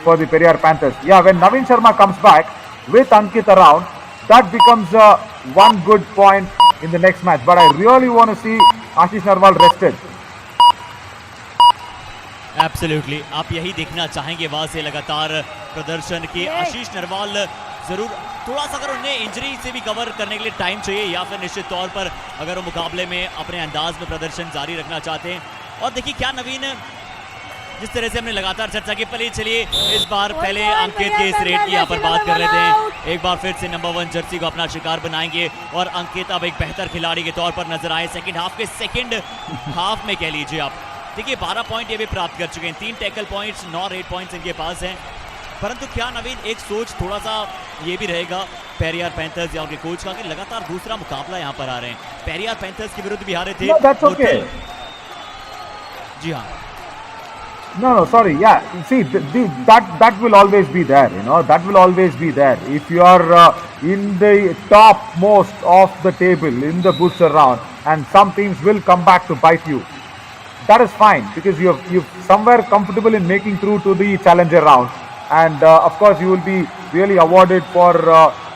[SPEAKER 2] for the Periyar Panthers. Yeah, when Naveen Sharma comes back with Ankit around, that becomes one good point in the next match. But I really want to see Ashish Narwal rested.
[SPEAKER 1] Absolutely, आप यही देखना चाहेंगे वहां से लगातार प्रदर्शन की। आशीष नरवाल जरूर थोड़ा सा अगर उन्हें इंजरी से भी कवर करने के लिए टाइम चाहिए, या फिर निश्चित तौर पर अगर वो मुकाबले में अपने अंदाज में प्रदर्शन जारी रखना चाहते हैं। और देखिए क्या नवीन, जिस तरह से हमने लगातार चर्चा की, पहले चलिए इस बार पहले अंकित के इस रेट की यहाँ पर बात कर लेते हैं। एक बार फिर से नंबर 1 जर्सी को अपना शिकार बनाएंगे और अंकित अब एक बेहतर खिलाड़ी के तौर पर नजर आए सेकंड हाफ के सेकंड हाफ में कह लीजिए आप। देखिए 12 पॉइंट ये भी प्राप्त कर चुके हैं, 3 टैकल पॉइंट्स, 9 रेड पॉइंट्स इनके पास हैं। परंतु क्या नवीन एक सोच थोड़ा सा ये भी रहेगा पेरियार पैंथर्स या उनके कोच का कि लगातार दूसरा मुकाबला यहाँ पर आ रहे हैं। पेरियार पैंथर्स के विरुद्ध भी हारे थे।
[SPEAKER 2] No, that's okay.
[SPEAKER 1] जी हाँ,
[SPEAKER 2] No, sorry. Yeah, see, that will always be there. You know, that will always be there. If you are in the top most of the table in the booster round, and some teams will come back to bite you, that is fine because you're somewhere comfortable in making through to the challenger round, and of course you will be really awarded for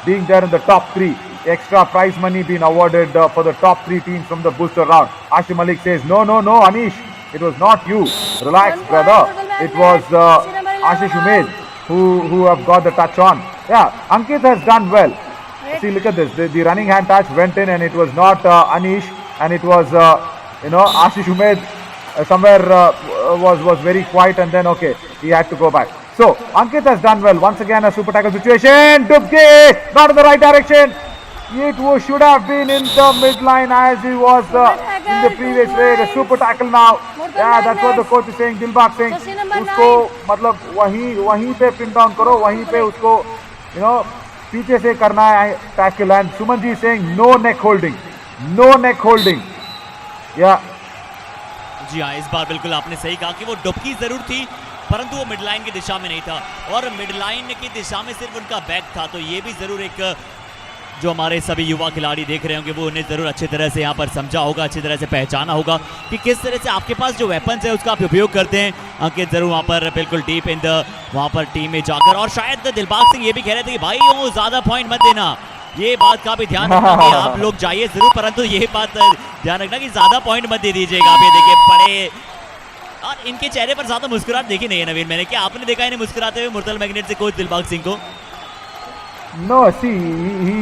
[SPEAKER 2] being there in the top 3. Extra prize money being awarded for the top 3 teams from the booster round. Ashim Malik says, no, Anish. It was not you. Relax, brother. It was Ashish Umed who have got the touch on. Yeah, Ankit has done well. See, look at this. The running hand touch went in, and it was not Anish, and it was Ashish Umed somewhere was very quiet, and then okay, he had to go back. So Ankit has done well. Once again, a super tackle situation. Dubke, not in the right direction. It should have been in the midline as he was in the previous raid. A super tackle now. Yeah, that's what the coach is saying. Dilbag saying, उसको मतलब वहीं पे pin down करो, वहीं पे उसको पीछे से करना है tackle. And Suman ji saying no neck holding, no neck holding. Yeah.
[SPEAKER 1] जी हाँ, इस बार बिल्कुल आपने सही कहा कि वो डुबकी जरूर थी, परंतु वो मिडलाइन की दिशा में नहीं था, और मिडलाइन की दिशा में सिर्फ उनका बैक था। तो ये भी जरूर एक जो हमारे सभी युवा खिलाड़ी देख रहे होंगे वो उन्हें जरूर अच्छी तरह से यहाँ पर समझा होगा, अच्छी तरह से पहचाना होगा कि किस तरह से आपके पास जो वेपन्स है उसका आप उपयोग करते हैं। अंकित जरूर वहाँ पर बिल्कुल डीप इन द वहाँ पर टीम में जाकर, और शायद दिलबाग सिंह ये भी कह रहे थे कि भाई वो ज्यादा पॉइंट मत देना, ये बात का भी ध्यान रखना कि आप लोग जाइए जरूर, परंतु ये बात ध्यान रखना कि ज्यादा पॉइंट मत दे दीजिएगा। आप ये देखिए पड़े, और इनके चेहरे पर ज्यादा मुस्कुराहट देखी नहीं है नवीन मैंने, क्या आपने देखा इन्हें मुस्कुराते हुए मुरथल मैग्नेट से कोच दिलबाग सिंह को?
[SPEAKER 2] No, see,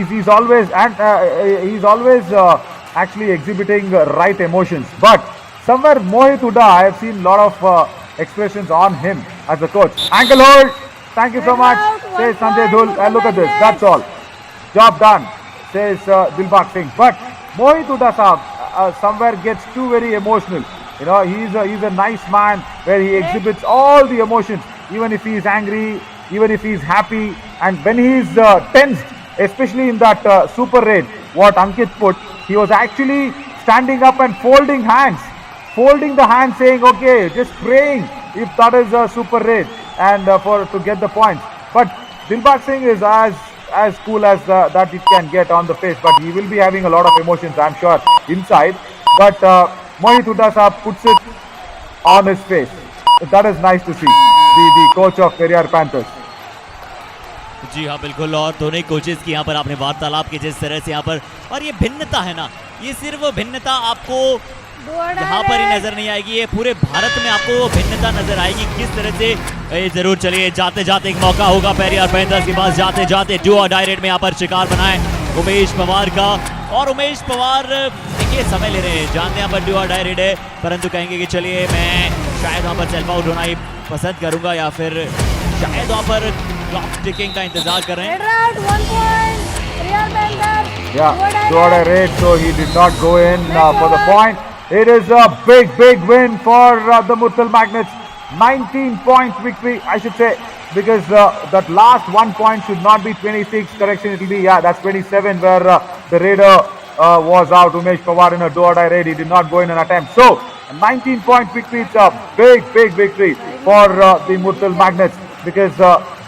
[SPEAKER 2] he's always actually exhibiting right emotions. But somewhere Mohit Huda, I have seen a lot of expressions on him as a coach. Ankle hold. Thank you so much. Says Sanjay Dhul. And look at this. That's all. Job done. Says Dilbag Singh. But Mohit Huda sahab somewhere gets too very emotional. You know, he's a nice man where he exhibits all the emotions, even if he is angry, even if he is happy, and when he is tensed, especially in that super raid, what Ankit put, he was actually standing up and folding the hands, saying, okay, just praying if that is a super raid and to get the points. But Dilbag Singh is as cool as that it can get on the face, but he will be having a lot of emotions, I'm sure, inside. But Mohit Huda sahab puts it on his face. That is nice to see. The coach of Periyar Panthers.
[SPEAKER 1] जी हाँ बिल्कुल, और दोनों ही coaches की यहाँ पर आपने वार्तालाप की जिस तरह से यहाँ पर, और ये भिन्नता है ना, ये सिर्फ भिन्नता आपको यहाँ पर ही नजर नहीं आएगी, ये पूरे भारत में आपको भिन्नता नजर आएगी किस तरह से। ये जरूर चलिए जाते जाते एक मौका होगा पेरियार पैंथर्स के पास, जाते जाते डू और डाई रेड में यहाँ पर शिकार बनाए उमेश पवार का, और उमेश पवार देखिए समय ले रहे हैं, जानते हैं यहाँ पर डू और डाई रेड है, परंतु कहेंगे कि चलिए मैं शायद वहाँ पर सेल्फ आउट होना ही पसंद करूंगा, या फिर शायद वहाँ पर क्लॉक टिकिंग का इंतजार कर रहे हैं।
[SPEAKER 2] Yeah, got a raid, so he did not go in for the point. It is a big win for the Murthal Magnets. 19-point victory, I should say, because that last 1 point should not be 26. Correction, it will be, that's 27, where the raider was out. Umesh Pawar in a do-or-die raid. He did not go in an attempt. So, a 19-point victory. It's a big victory for the Murthal Magnets, because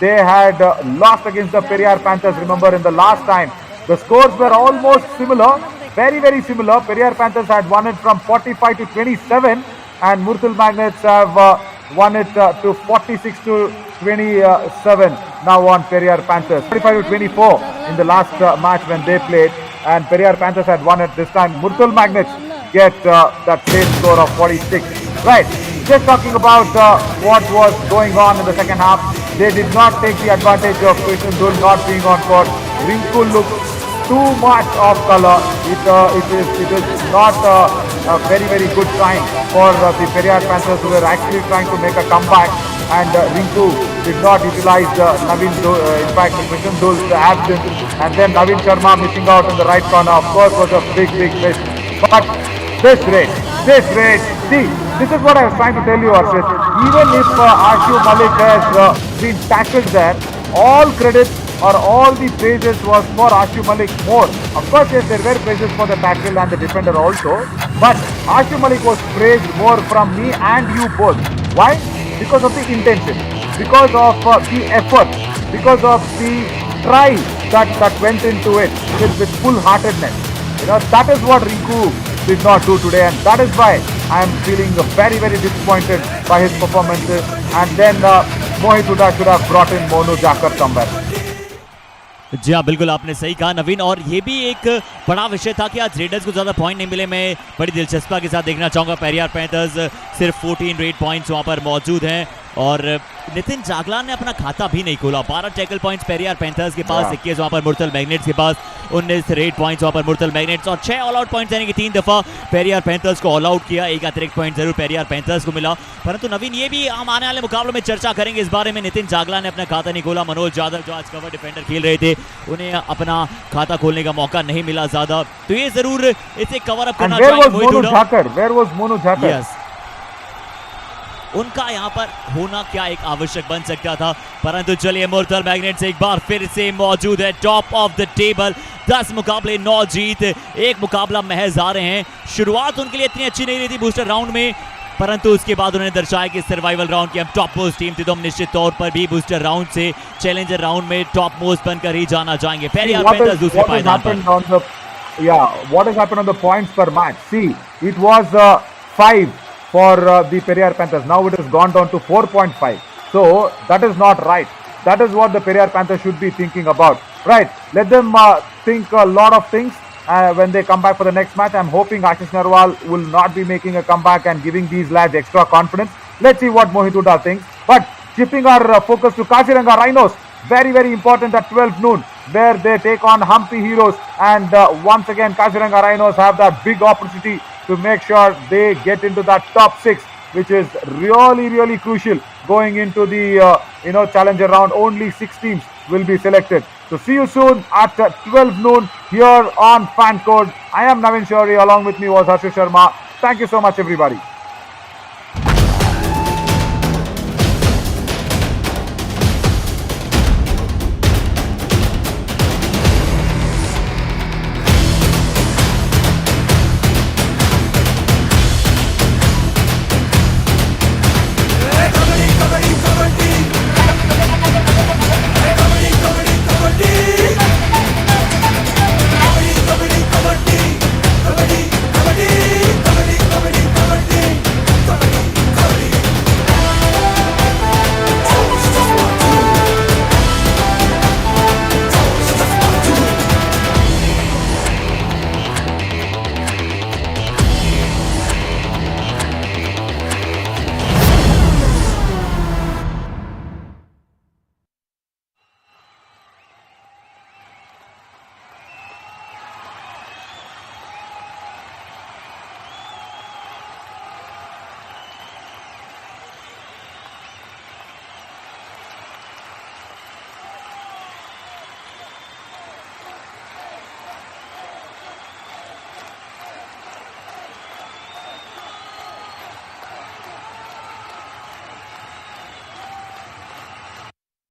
[SPEAKER 2] they had lost against the Periyar Panthers. Remember, in the last time, the scores were almost similar, very similar. Periyar Panthers had won it from 45 to 27, and Murthal Magnets have won it to 46 to 27 now on Periyar Panthers. 45 to 24 in the last match when they played, and Periyar Panthers had won it. This time Murthal Magnets get that same score of 46. Right. Just talking about what was going on in the second half, they did not take the advantage of Krishnan Dul not being on court. Rinku looked too much off color. It is not a very good sign for the Periyar Panthers, who were actually trying to make a comeback, and Rinku did not utilize Naveen Dul, in fact Krishnan Dul's absence, and then Naveen Sharma missing out in the right corner, of course, was a big miss. But this rate, see, this is what I was trying to tell you, Arshit. Even if Ashu Malik has been tackled there, all credit or all the praises was for Ashu Malik more. Of course, yes, there were praises for the tackle and the defender also, but Ashu Malik was praised more from me and you both. Why? Because of the intention, because of the effort, because of the try that went into it with full-heartedness. You know, that is what Rinku did not do today, and that is why I am feeling very disappointed by his performances. And then Mohit Huda should have brought in Monu Jakar somewhere.
[SPEAKER 1] जी हाँ, बिल्कुल आपने सही कहा नवीन, और ये भी एक बड़ा विषय था कि आज रेडर्स को ज़्यादा पॉइंट नहीं मिले। मैं बड़ी दिलचस्पी के साथ देखना चाहूँगा, पेरियार पैंथर्स सिर्फ 14 रेड पॉइंट्स वहाँ पर मौजूद हैं, और नितिन जागलान ने अपना खाता भी नहीं खोला। 12 टैकल पॉइंट्स पेरियार पैंथर्स के पास, 21 वहाँ पर मुरथल मैग्नेट्स के पास, 19 रेड पॉइंट्स वहाँ पर मुरथल मैग्नेट्स, और 6 ऑल आउट पॉइंट्स, यानी कि 3 दफ़ा पेरियार पैंथर्स को ऑल आउट किया। एक अतिरिक्त पॉइंट जरूर पेरियार पैंथर्स को मिला, परंतु नवीन ये भी हम आने वाले मुकाबलों में चर्चा करेंगे इस बारे में। नितिन जागलान ने अपना खाता नहीं खोला, मनोज यादव जो आज कवर डिफेंडर खेल रहे थे, उन्हें अपना खाता खोलने का मौका नहीं मिला ज्यादा, तो ये जरूर इसे कवर अप करना चाहिए। उनका यहाँ पर होना क्या एक आवश्यक बन सकता था, परंतु चलिए मुरथल मैग्नेट्स एक बार फिर से मौजूद है टॉप ऑफ द टेबल। 10 मुकाबले 9 जीत, एक मुकाबला महज आ रहे हैं। शुरुआत उनके लिए इतनी अच्छी नहीं रही थी बूस्टर राउंड में, परंतु उसके बाद उन्होंने दर्शाया कि सर्वाइवल राउंड की हम टॉप मोस्ट टीम थी, तो हम निश्चित तौर पर भी बूस्टर राउंड से चैलेंजर राउंड में टॉप मोस्ट बनकर ही जाना चाहेंगे। पेरियार पैंथर्स दूसरे पायदान पर।
[SPEAKER 2] What has happened on the points per match? See, it was 5 for the Periyar Panthers. Now it has gone down to 4.5. So that is not right. That is what the Periyar Panthers should be thinking about. Right? Let them think a lot of things when they come back for the next match. I'm hoping Ashish Narwal will not be making a comeback and giving these lads extra confidence. Let's see what Mohit Huda thinks. But shifting our focus to Kaziranga Rhinos, very important at 12 noon, where they take on Hampi Heroes, and once again Kaziranga Rhinos have that big opportunity to make sure they get into that top 6, which is really crucial going into the challenger round. Only 6 teams will be selected. So see you soon at 12 noon here on Fan Code. I am Navin Shourie, along with me was Harshit Sharma. Thank you so much, everybody.